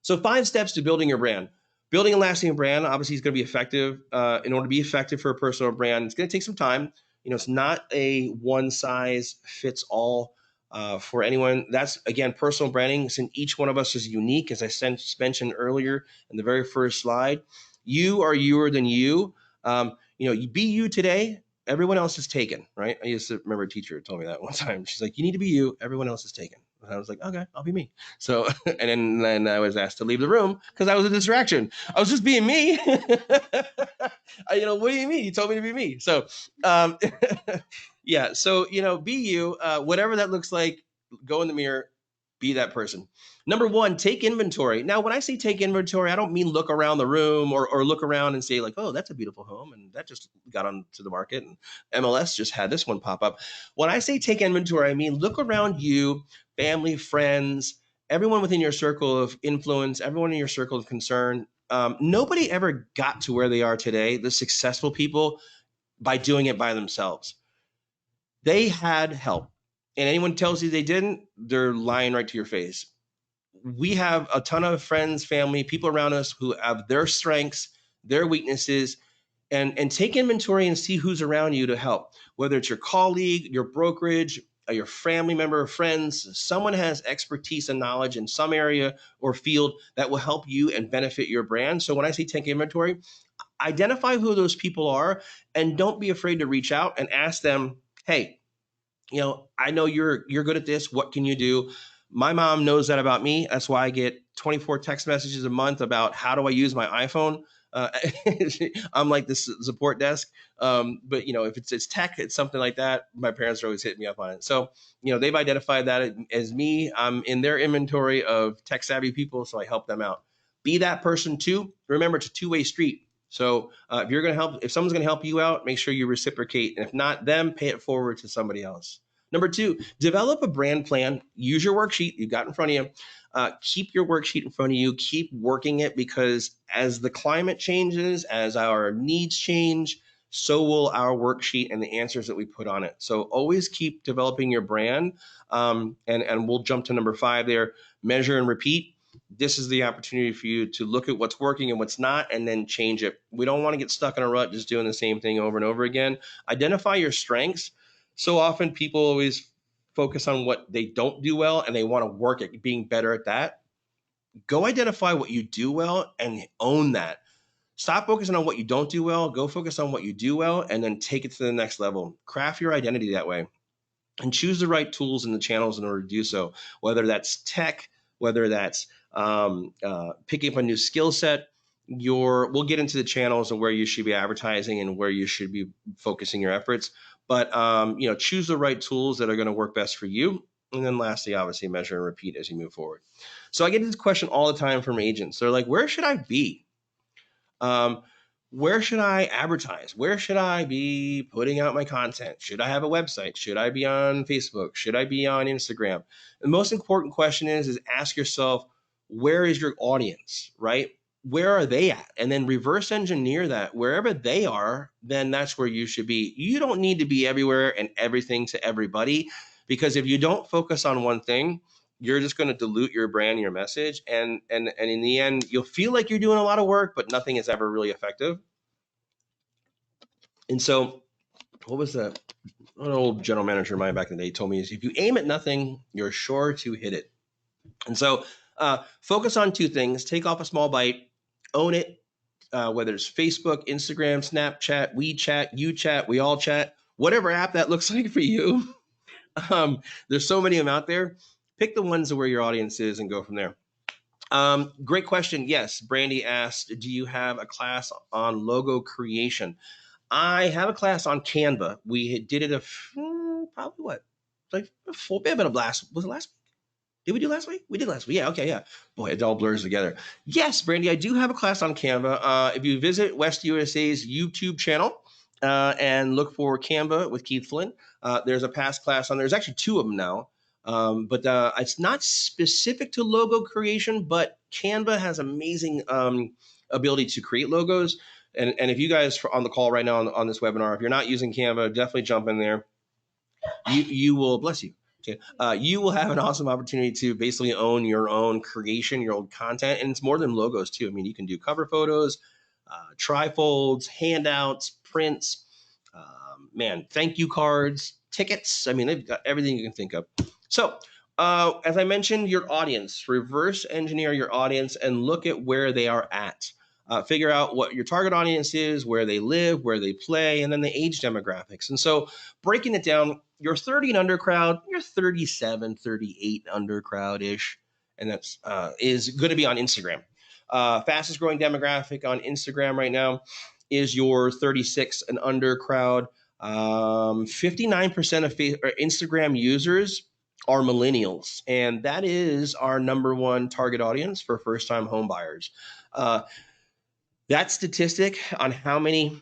So 5 steps to building your brand. Building a lasting brand obviously is going to be effective. In order to be effective for a personal brand, it's going to take some time. It's not a one size fits all for anyone. That's again personal branding. Since each one of us is unique, as I mentioned earlier in the very first slide, you are youer than you. You be you today. Everyone else is taken, right? I used to remember a teacher told me that one time. She's like, "You need to be you. Everyone else is taken." And I was like, "Okay, I'll be me." So, and then I was asked to leave the room because I was a distraction. I was just being me. What do you mean? You told me to be me. So, um, yeah. So, be you, whatever that looks like, go in the mirror, be that person. Number one, take inventory. Now, when I say take inventory, I don't mean look around the room or look around and say like, oh, that's a beautiful home. And that just got onto the market and MLS just had this one pop up. When I say take inventory, I mean, look around you, family, friends, everyone within your circle of influence, everyone in your circle of concern. Nobody ever got to where they are today, the successful people, by doing it by themselves. They had help. And anyone tells you they didn't, they're lying right to your face. We have a ton of friends, family, people around us who have their strengths, their weaknesses, and take inventory and see who's around you to help, whether it's your colleague, your brokerage, your family member, friends. Someone has expertise and knowledge in some area or field that will help you and benefit your brand. So when I say take inventory, identify who those people are and don't be afraid to reach out and ask them, hey, I know you're good at this. What can you do? My mom knows that about me. That's why I get 24 text messages a month about how do I use my iPhone. Uh, I'm like this support desk. But if it's tech, it's something like that. My parents are always hitting me up on it. So, they've identified that as me. I'm in their inventory of tech savvy people. So I help them out. Be that person too. Remember, it's a two-way street. So if someone's going to help you out, make sure you reciprocate. And if not them, pay it forward to somebody else. Number 2, develop a brand plan. Use your worksheet you've got in front of you. Keep your worksheet in front of you. Keep working it, because as the climate changes, as our needs change, so will our worksheet and the answers that we put on it. So always keep developing your brand. And we'll jump to number 5 there. Measure and repeat. This is the opportunity for you to look at what's working and what's not, and then change it. We don't want to get stuck in a rut just doing the same thing over and over again. Identify your strengths. So often people always focus on what they don't do well and they want to work at being better at that. Go identify what you do well and own that. Stop focusing on what you don't do well. Go focus on what you do well and then take it to the next level. Craft your identity that way and choose the right tools and the channels in order to do so, whether that's tech, whether that's picking up a new skill set. We'll get into the channels and where you should be advertising and where you should be focusing your efforts. But choose the right tools that are going to work best for you. And then lastly, obviously, measure and repeat as you move forward. So I get this question all the time from agents. They're like, where should I be? Um, where should I advertise? Where should I be putting out my content? Should I have a website? Should I be on Facebook? Should I be on Instagram? The most important question is ask yourself, where is your audience, right? Where are they at? And then reverse engineer that. Wherever they are, then that's where you should be. You don't need to be everywhere and everything to everybody, because if you don't focus on one thing, you're just going to dilute your brand, your message, and in the end, you'll feel like you're doing a lot of work, but nothing is ever really effective. And so, what was that? An old general manager of mine back in the day told me is, if you aim at nothing, you're sure to hit it. And so, focus on 2 things: take off a small bite, own it. Whether it's Facebook, Instagram, Snapchat, WeChat, UChat, we all chat, whatever app that looks like for you. There's so many of them out there. Pick the ones where your audience is and go from there. Great question. Yes, Brandy asked, do you have a class on logo creation? I have a class on Canva. We did it probably like been a blast. Was it last week? Did we do last week? We did last week. Yeah. Okay. Yeah. Boy, it all blurs together. Yes, Brandy, I do have a class on Canva. If you visit West USA's YouTube channel and look for Canva with Keith Flynn, there's a past class on there. There's actually two of them now. But it's not specific to logo creation, but Canva has amazing ability to create logos. And if you guys are on the call right now on this webinar, if you're not using Canva, definitely jump in there. You will, bless you. Okay. You will have an awesome opportunity to basically own your own creation, your own content. And it's more than logos too. I mean, you can do cover photos, trifolds, handouts, prints, thank you cards, tickets. I mean, they've got everything you can think of. So as I mentioned, your audience, reverse engineer your audience and look at where they are at. Figure out what your target audience is, where they live, where they play, and then the age demographics. And so breaking it down, your 30 and under crowd, your 37, 38 under crowd-ish, and that's is going to be on Instagram. Fastest growing demographic on Instagram right now is your 36 and under crowd. 59% of Instagram users are millennials, and that is our number one target audience for first-time home buyers. That statistic on how many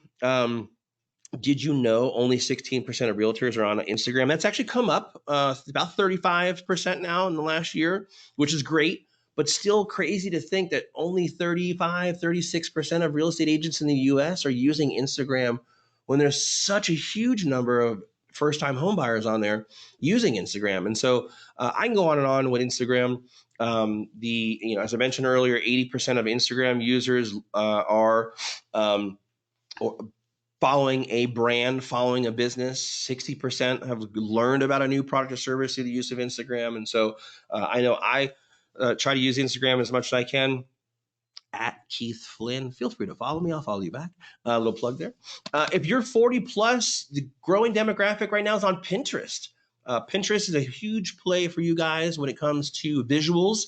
did you know only 16% of realtors are on Instagram? That's actually come up about 35% now in the last year, which is great, but still crazy to think that only 35, 36% of real estate agents in the US are using Instagram when there's such a huge number of first-time home buyers on there using Instagram. And so I can go on and on with Instagram. As I mentioned earlier, 80% of Instagram users are following a brand, following a business. 60% have learned about a new product or service through the use of Instagram. And so I know I try to use Instagram as much as I can. At Keith Flynn. Feel free to follow me. I'll follow you back. A little plug there. If you're 40 plus, the growing demographic right now is on Pinterest. Pinterest is a huge play for you guys when it comes to visuals.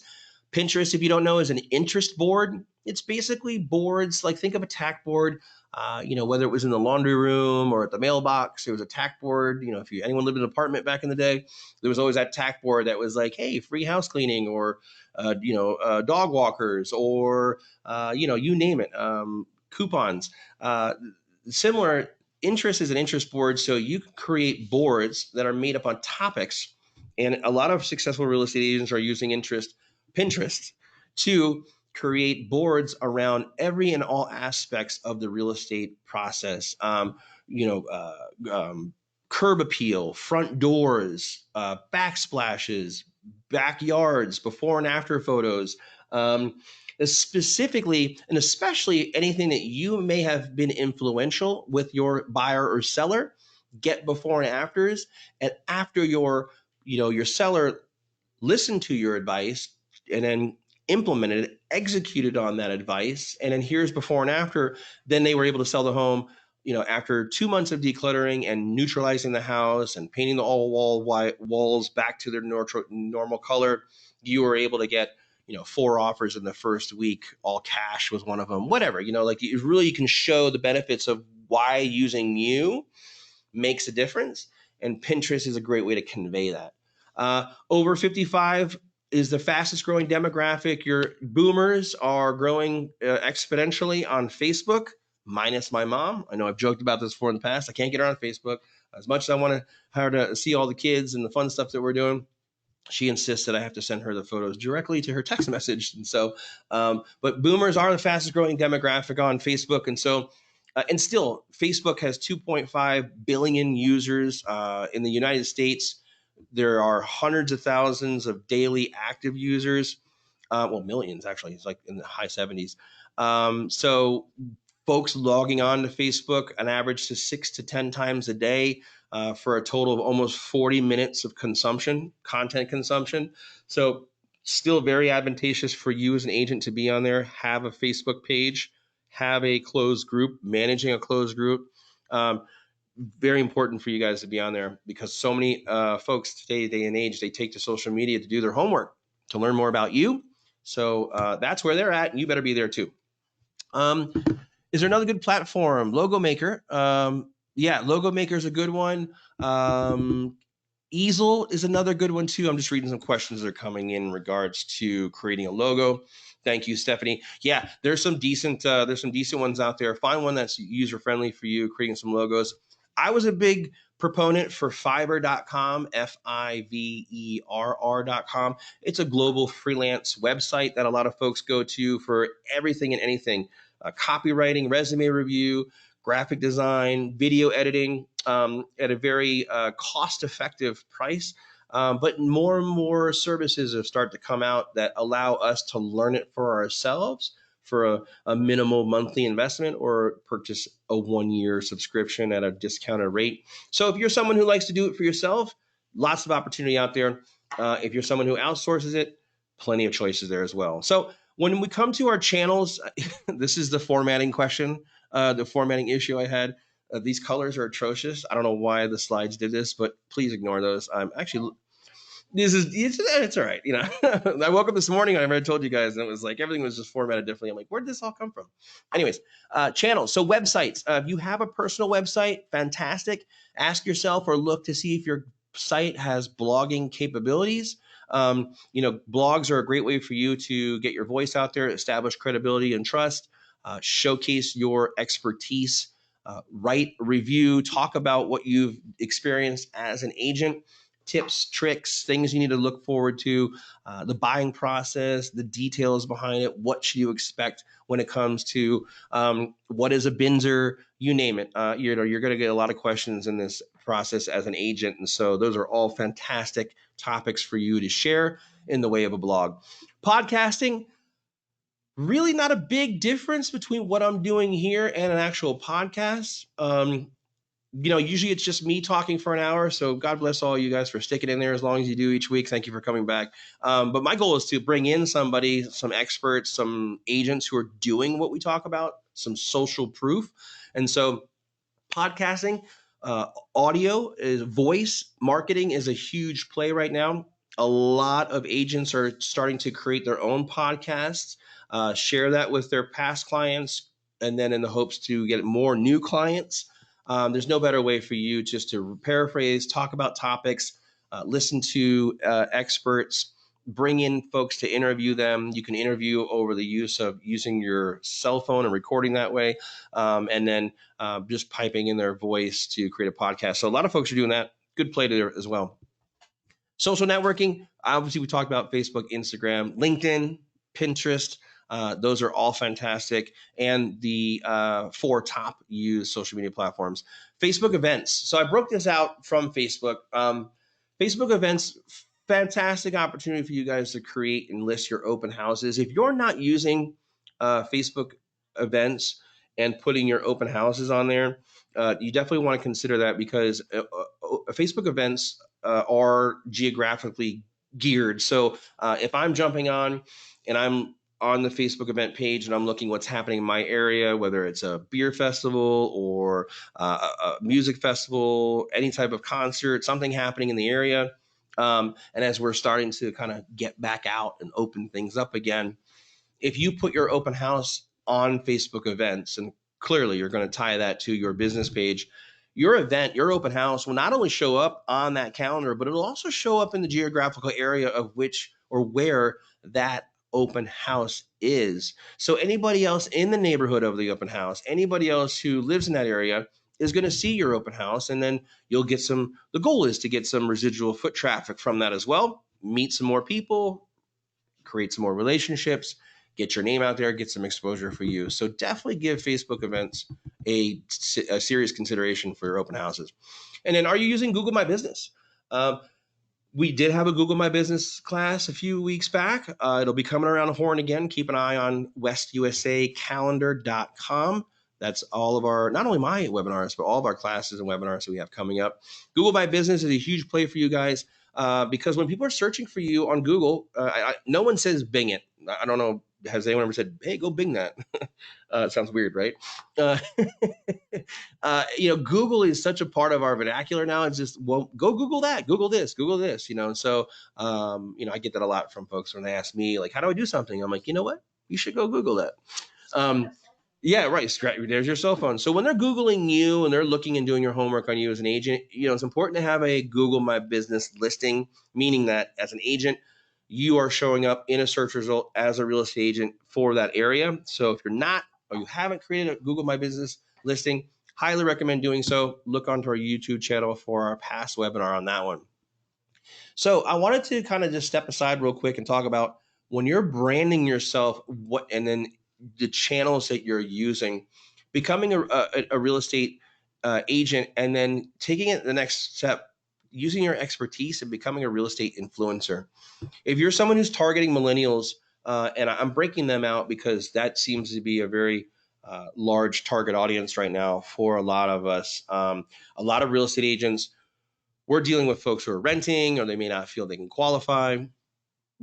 Pinterest, if you don't know, is an interest board. It's basically boards, like think of a tack board, whether it was in the laundry room or at the mailbox, it was a tack board. If anyone lived in an apartment back in the day, there was always that tack board that was like, hey, free house cleaning or, dog walkers or, you name it, coupons. Similar, interest is an interest board. So you can create boards that are made up on topics. And a lot of successful real estate agents are using Pinterest to create boards around every and all aspects of the real estate process. Curb appeal, front doors, backsplashes, backyards, before and after photos. Specifically, and especially anything that you may have been influential with your buyer or seller, get before and afters. And after your seller listened to your advice and then implemented, executed on that advice, and then here's before and after, then they were able to sell the home, after 2 months of decluttering and neutralizing the house and painting the all walls back to their normal color. You were able to get 4 offers in the first week, all cash was one of them, whatever, you can show the benefits of why using you makes a difference. And Pinterest is a great way to convey that. Over 55 is the fastest growing demographic. Your boomers are growing exponentially on Facebook, minus my mom. I know I've joked about this before in the past. I can't get her on Facebook. As much as I want her to see all the kids and the fun stuff that we're doing, she insists that I have to send her the photos directly to her text message. And so, but boomers are the fastest growing demographic on Facebook. And so, and still, Facebook has 2.5 billion users in the United States. There are hundreds of thousands of daily active users. Millions, actually. It's like in the high 70s. So folks logging on to Facebook an average to 6 to 10 times a day for a total of almost 40 minutes of content consumption. So still very advantageous for you as an agent to be on there, have a Facebook page, have a closed group, managing a closed group. Very important for you guys to be on there because so many folks today, day and age, they take to social media to do their homework, to learn more about you. So that's where they're at, and you better be there too. Is there another good platform? Logo Maker. Logo Maker is a good one. Easel is another good one too. I'm just reading some questions that are coming in regards to creating a logo. Thank you, Stephanie. Yeah, there's some decent ones out there. Find one that's user friendly for you, creating some logos. I was a big proponent for Fiverr.com, Fiverr.com. It's a global freelance website that a lot of folks go to for everything and anything, copywriting, resume review, graphic design, video editing, at a very cost effective price. But more and more services have started to come out that allow us to learn it for ourselves for a minimal monthly investment or purchase a 1 year subscription at a discounted rate. So if you're someone who likes to do it for yourself, lots of opportunity out there. If you're someone who outsources it, plenty of choices there as well. So when we come to our channels, this is the formatting question, the formatting issue I had. These colors are atrocious. I don't know why the slides did this, but please ignore those. I'm actually it's all right. I woke up this morning and I already told you guys, and it was like everything was just formatted differently. I'm like, where did this all come from? Anyways, channels. So websites. If you have a personal website, fantastic. Ask yourself or look to see if your site has blogging capabilities. Blogs are a great way for you to get your voice out there, establish credibility and trust, showcase your expertise, write, review, talk about what you've experienced as an agent, tips, tricks, things you need to look forward to, the buying process, the details behind it. What should you expect when it comes to what is a binzer? You name it. You're going to get a lot of questions in this process as an agent. And so those are all fantastic topics for you to share in the way of a blog. Podcasting, really not a big difference between what I'm doing here and an actual podcast. Usually it's just me talking for an hour. So God bless all you guys for sticking in there as long as you do each week. Thank you for coming back. But my goal is to bring in somebody, some experts, some agents who are doing what we talk about, some social proof. And so podcasting, audio is voice marketing is a huge play right now. A lot of agents are starting to create their own podcasts, share that with their past clients, and then in the hopes to get more new clients. There's no better way for you just to paraphrase, talk about topics, listen to experts, bring in folks to interview them. You can interview over the use of using your cell phone and recording that way, and then just piping in their voice to create a podcast. So a lot of folks are doing that. Good play there as well. Social networking, obviously we talked about Facebook, Instagram, LinkedIn, Pinterest. Those are all fantastic. And the 4 top used social media platforms. Facebook events. So I broke this out from Facebook. Facebook events, fantastic opportunity for you guys to create and list your open houses. If you're not using Facebook events and putting your open houses on there, you definitely want to consider that because Facebook events are geographically geared. So if I'm jumping on and I'm on the Facebook event page and I'm looking what's happening in my area, whether it's a beer festival or a music festival, any type of concert, something happening in the area. And as we're starting to kind of get back out and open things up again, if you put your open house on Facebook events, and clearly you're going to tie that to your business page, your event, your open house will not only show up on that calendar, but it'll also show up in the geographical area of which or where that open house is. So anybody else in the neighborhood of the open house, anybody else who lives in that area is going to see your open house, and then you'll get the goal is to get some residual foot traffic from that as well, meet some more people, create some more relationships, get your name out there, get some exposure for you. So definitely give Facebook events a serious consideration for your open houses. And then, are you using Google My Business? We did have a Google My Business class a few weeks back. It'll be coming around the horn again. Keep an eye on westusacalendar.com. That's all of our, not only my webinars, but all of our classes and webinars that we have coming up. Google My Business is a huge play for you guys because when people are searching for you on Google, no one says Bing it. I don't know. Has anyone ever said, hey, go Bing that? It sounds weird, right? Google is such a part of our vernacular now. It's just, well, go Google that, Google this. So, I get that a lot from folks when they ask me, like, how do I do something? I'm like, you know what? You should go Google that. Yeah, right. There's your cell phone. So when they're Googling you and they're looking and doing your homework on you as an agent, it's important to have a Google My Business listing, meaning that as an agent, you are showing up in a search result as a real estate agent for that area. So if you're not, or you haven't created a Google My Business listing, highly recommend doing so. Look onto our YouTube channel for our past webinar on that one. So I wanted to kind of just step aside real quick and talk about when you're branding yourself, and then the channels that you're using, becoming a real estate agent, and then taking it the next step, using your expertise and becoming a real estate influencer. If you're someone who's targeting millennials, and I'm breaking them out because that seems to be a very large target audience right now for a lot of us. A lot of real estate agents, we're dealing with folks who are renting or they may not feel they can qualify.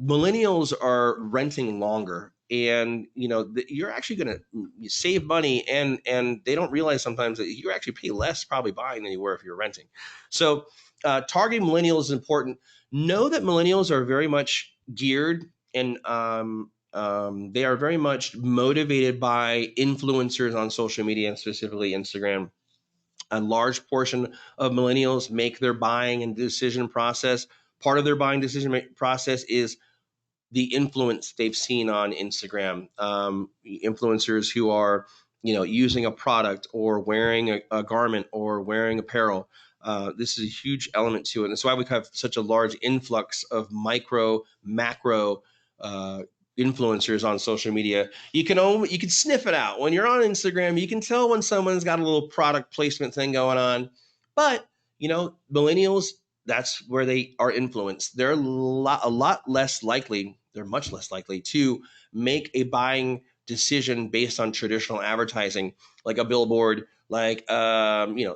Millennials are renting longer, and you're actually going to save money, and they don't realize sometimes that you actually pay less probably buying than you were if you're renting. So targeting millennials is important. Know that millennials are very much geared, and they are very much motivated by influencers on social media, and specifically Instagram. A large portion of millennials make their buying and decision process. Part of their buying decision process is the influence they've seen on Instagram. Influencers who are, using a product or wearing a garment or wearing apparel. This is a huge element to it. And that's why we have such a large influx of micro, macro influencers on social media. You can sniff it out when you're on Instagram. You can tell when someone's got a little product placement thing going on. But millennials, that's where they are influenced. They're a lot less likely. They're much less likely to make a buying decision based on traditional advertising, like a billboard, like a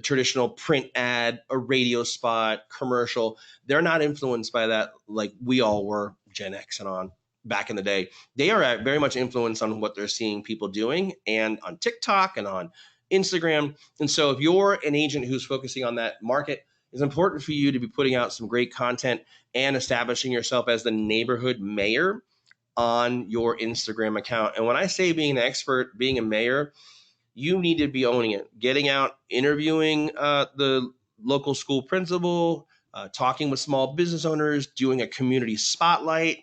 traditional print ad, a radio spot, commercial. They're not influenced by that like we all were, Gen X and on back in the day. They are very much influenced on what they're seeing people doing, and on TikTok and on Instagram. And so if you're an agent who's focusing on that market, it's important for you to be putting out some great content and establishing yourself as the neighborhood mayor on your Instagram account. And when I say being an expert, being a mayor, you need to be owning it, getting out, interviewing the local school principal, talking with small business owners, doing a community spotlight,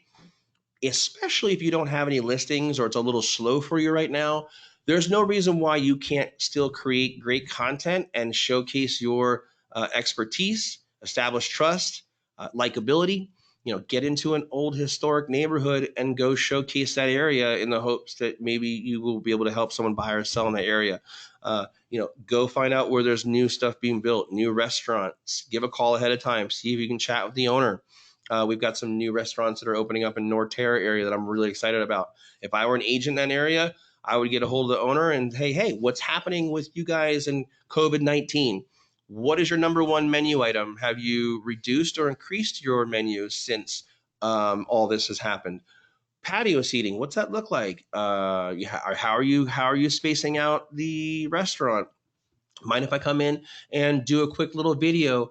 especially if you don't have any listings or it's a little slow for you right now. There's no reason why you can't still create great content and showcase your expertise, establish trust, likability. Get into an old historic neighborhood and go showcase that area in the hopes that maybe you will be able to help someone buy or sell in that area. Go find out where there's new stuff being built, new restaurants. Give a call ahead of time. See if you can chat with the owner. We've got some new restaurants that are opening up in North Terra area that I'm really excited about. If I were an agent in that area, I would get a hold of the owner and hey, what's happening with you guys in COVID-19? What is your number one menu item? Have you reduced or increased your menu since all this has happened? Patio seating, what's that look like? How are you spacing out the restaurant? Mind if I come in and do a quick little video,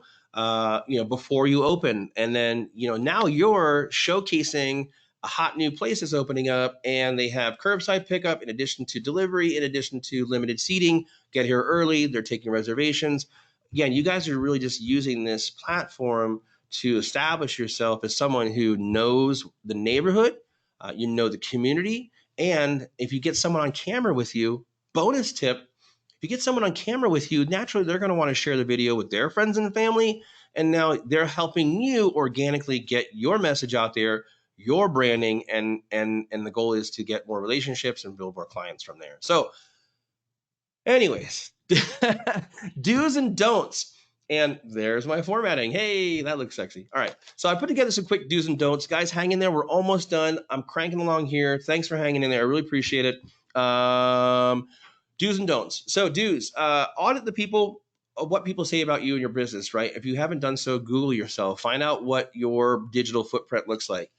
before you open? And then, now you're showcasing a hot new place is opening up, and they have curbside pickup in addition to delivery, in addition to limited seating. Get here early. They're taking reservations. Again, you guys are really just using this platform to establish yourself as someone who knows the neighborhood, the community. And if you get someone on camera with you, bonus tip, if you get someone on camera with you, naturally they're going to want to share the video with their friends and family. And now they're helping you organically get your message out there, your branding, and the goal is to get more relationships and build more clients from there. So, anyways, do's and don'ts. And there's my formatting. Hey, that looks sexy. All right. So I put together some quick do's and don'ts. Guys, hang in there. We're almost done. I'm cranking along here. Thanks for hanging in there. I really appreciate it. Do's and don'ts. So do's, audit the people, what people say about you and your business, right? If you haven't done so, Google yourself, find out what your digital footprint looks like.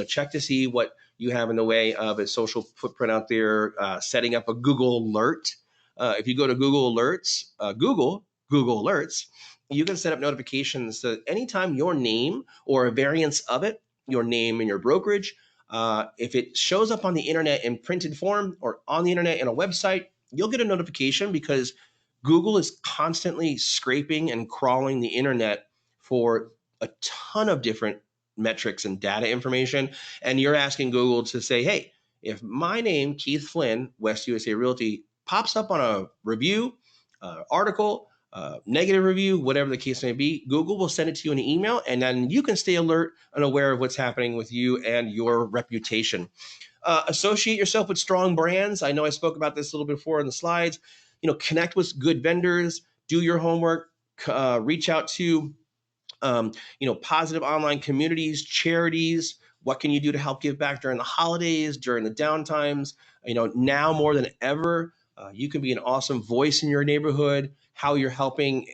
Check to see what you have in the way of a social footprint out there, setting up a Google alert. If you go to Google Alerts, Google Alerts, you can set up notifications so that anytime your name or a variance of it, your name and your brokerage, If it shows up on the internet in printed form or on the internet in a website, you'll get a notification because Google is constantly scraping and crawling the internet for a ton of different metrics and data information. And you're asking Google to say, hey, if my name, Keith Flynn, West USA Realty, pops up on a review, article, negative review, whatever the case may be, Google will send it to you in an email, and then you can stay alert and aware of what's happening with you and your reputation. Associate yourself with strong brands. I know I spoke about this a little bit before in the slides. Connect with good vendors, do your homework, reach out to positive online communities, charities. What can you do to help give back during the holidays, during the downtimes? Now more than ever, you can be an awesome voice in your neighborhood, how you're helping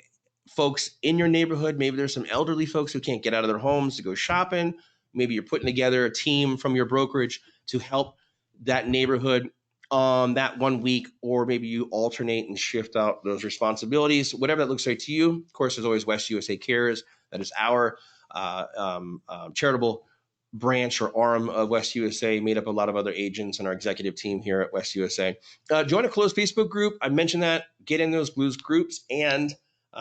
folks in your neighborhood. Maybe there's some elderly folks who can't get out of their homes to go shopping. Maybe you're putting together a team from your brokerage to help that neighborhood that 1 week, or maybe you alternate and shift out those responsibilities, whatever that looks like to you. Of course, there's always West USA Cares. That is our charitable branch or arm of West USA, made up of a lot of other agents and our executive team here at West USA. Join a closed Facebook group. I mentioned that. Get in those blues groups and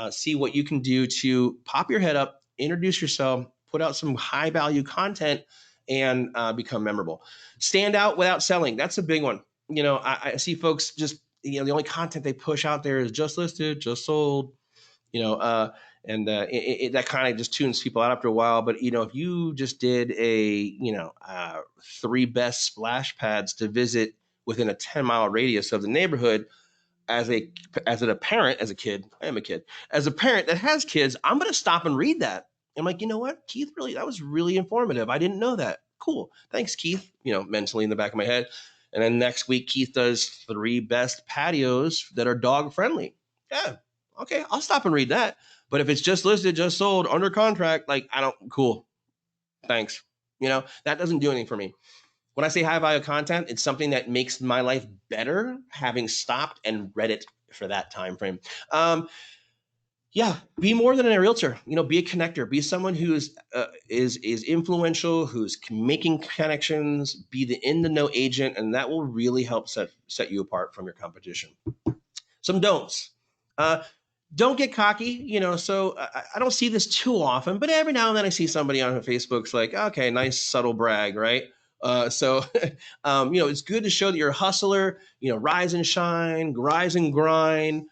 see what you can do to pop your head up, introduce yourself, put out some high value content, and become memorable. Stand out without selling. That's a big one. I see folks just, the only content they push out there is just listed, just sold, and that kind of just tunes people out after a while. But if you just did a 3 best splash pads to visit within a 10-mile radius of the neighborhood, as a parent, as a kid, I am a kid, as a parent that has kids, I'm going to stop and read that. I'm like, you know what, Keith, really, that was really informative. I didn't know that. Cool, thanks, Keith. Mentally in the back of my head. And then next week, Keith does 3 best patios that are dog friendly. Yeah, okay, I'll stop and read that. But if it's just listed, just sold, under contract, like, I don't, cool, thanks. That doesn't do anything for me. When I say high value content, it's something that makes my life better, having stopped and read it for that time frame. Be more than a realtor. Be a connector. Be someone who is influential, who's making connections. Be the in the know agent, and that will really help set you apart from your competition. Some don'ts. Don't get cocky. So I don't see this too often, but every now and then I see somebody on Facebook's like, okay, nice subtle brag, right? It's good to show that you're a hustler. Rise and shine, rise and grind.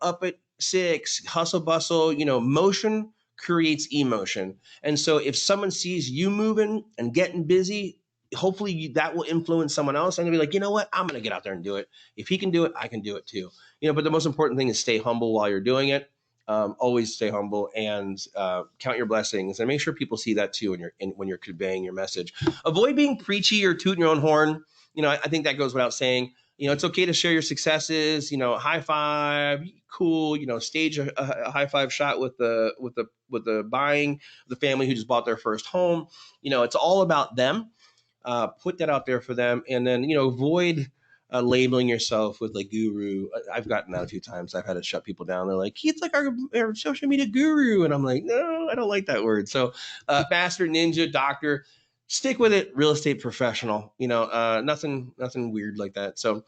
Up at 6, hustle bustle. Motion creates emotion, and so if someone sees you moving and getting busy, hopefully that will influence someone else, and they'll be like, you know what, I'm going to get out there and do it. If he can do it, I can do it too. But the most important thing is stay humble while you're doing it. Always stay humble and count your blessings, and make sure people see that too when you're conveying your message. Avoid being preachy or tooting your own horn. I think that goes without saying. It's okay to share your successes. High five, cool. Stage a high five shot with the buying the family who just bought their first home. It's all about them. Put that out there for them, and then avoid labeling yourself with like guru. I've gotten that a few times. I've had to shut people down. They're like, he's like our social media guru, and I'm like, no, I don't like that word. So master, ninja, doctor, stick with it. Real estate professional. Nothing weird like that. So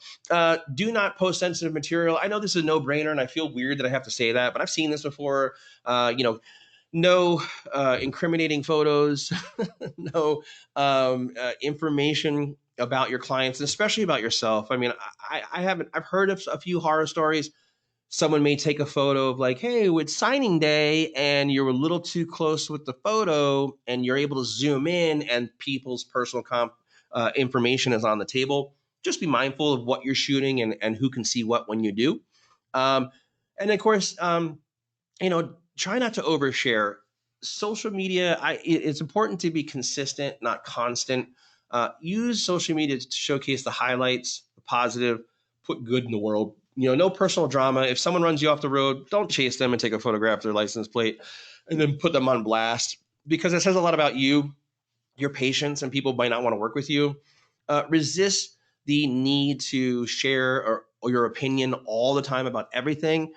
do not post sensitive material. I know this is a no-brainer, and I feel weird that I have to say that, but I've seen this before. No incriminating photos, no information about your clients, especially about yourself. I mean, I've heard of a few horror stories. Someone may take a photo of like, hey, it's signing day, and you're a little too close with the photo, and you're able to zoom in, and people's personal information is on the table. Just be mindful of what you're shooting and who can see what when you do. And of course, try not to overshare. Social media, it's important to be consistent, not constant. Use social media to showcase the highlights, the positive, put good in the world. No personal drama. If someone runs you off the road, don't chase them and take a photograph of their license plate and then put them on blast, because it says a lot about you, your patience, and people might not want to work with you. Resist the need to share or your opinion all the time about everything.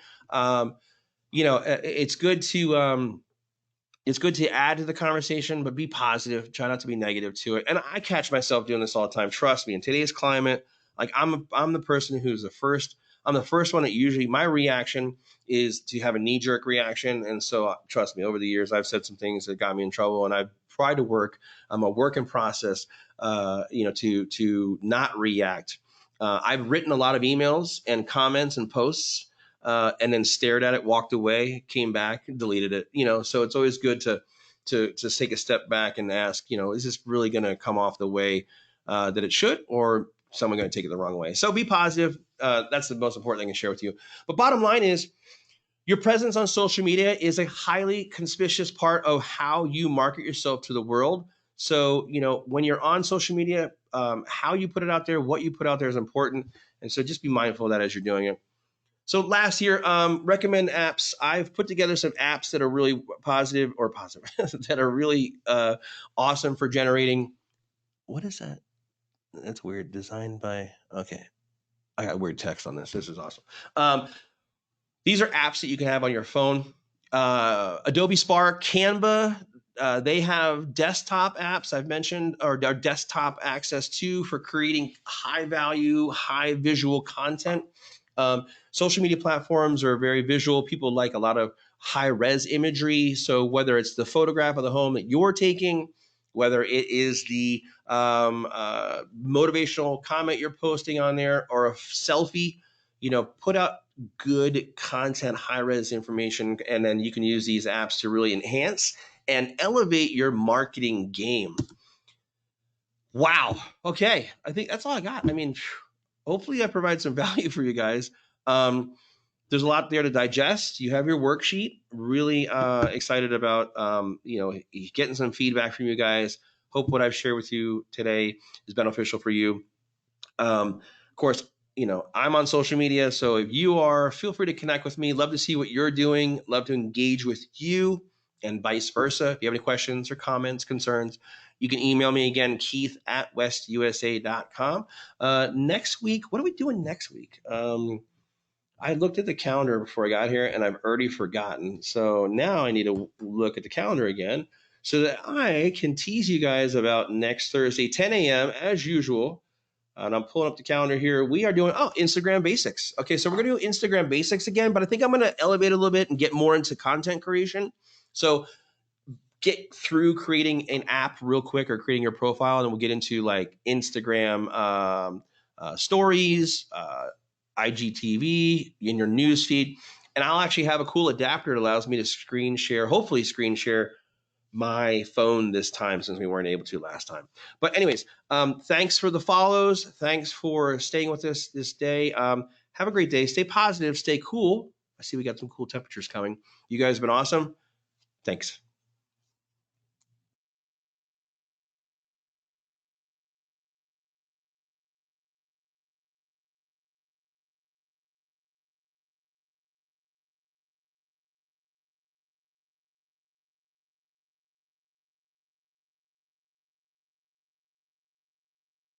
It's good to It's good to add to the conversation, but be positive. Try not to be negative to it. And I catch myself doing this all the time. Trust me, in today's climate, like I'm the person who's the first. I'm the first one that usually my reaction is to have a knee jerk reaction. And so trust me, over the years, I've said some things that got me in trouble, and I've tried to work. I'm a work in process, to not react. I've written a lot of emails and comments and posts, and then stared at it, walked away, came back, deleted it. So it's always good to take a step back and ask, is this really going to come off the way that it should, or someone going to take it the wrong way? So be positive. That's the most important thing I can share with you. But bottom line is, your presence on social media is a highly conspicuous part of how you market yourself to the world. So, when you're on social media, how you put it out there, what you put out there is important. And so just be mindful of that as you're doing it. So last year, recommend apps. I've put together some apps that are really positive that are really awesome for generating. What is that? That's weird. Designed by, okay. I got weird text on this. This is awesome. These are apps that you can have on your phone. Adobe Spark, Canva, they have desktop apps I've mentioned, or desktop access to, for creating high value, high visual content. Social media platforms are very visual. People like a lot of high res imagery. So whether it's the photograph of the home that you're taking, whether it is the motivational comment you're posting on there, or a selfie, put out good content, high res information, and then you can use these apps to really enhance and elevate your marketing game. Wow. Okay. I think that's all I got. I mean, hopefully I provide some value for you guys. There's a lot there to digest. You have your worksheet. Really excited about getting some feedback from you guys. Hope what I've shared with you today is beneficial for you. Of course, I'm on social media, so if you are, feel free to connect with me. Love to see what you're doing. Love to engage with you, and vice versa. If you have any questions or comments, concerns, you can email me again, keith@westusa.com. Next week, what are we doing next week? I looked at the calendar before I got here, and I've already forgotten. So now I need to look at the calendar again so that I can tease you guys about next Thursday, 10 a.m. as usual. And I'm pulling up the calendar here. We are doing, Instagram basics. Okay, so we're going to do Instagram basics again, but I think I'm going to elevate a little bit and get more into content creation. So get through creating an app real quick, or creating your profile, and then we'll get into like Instagram stories, IGTV in your news feed. And I'll actually have a cool adapter that allows me to hopefully screen share my phone this time, since we weren't able to last time. But anyways, thanks for the follows. Thanks for staying with us this day. Have a great day. Stay positive. Stay cool. I see we got some cool temperatures coming. You guys have been awesome. Thanks.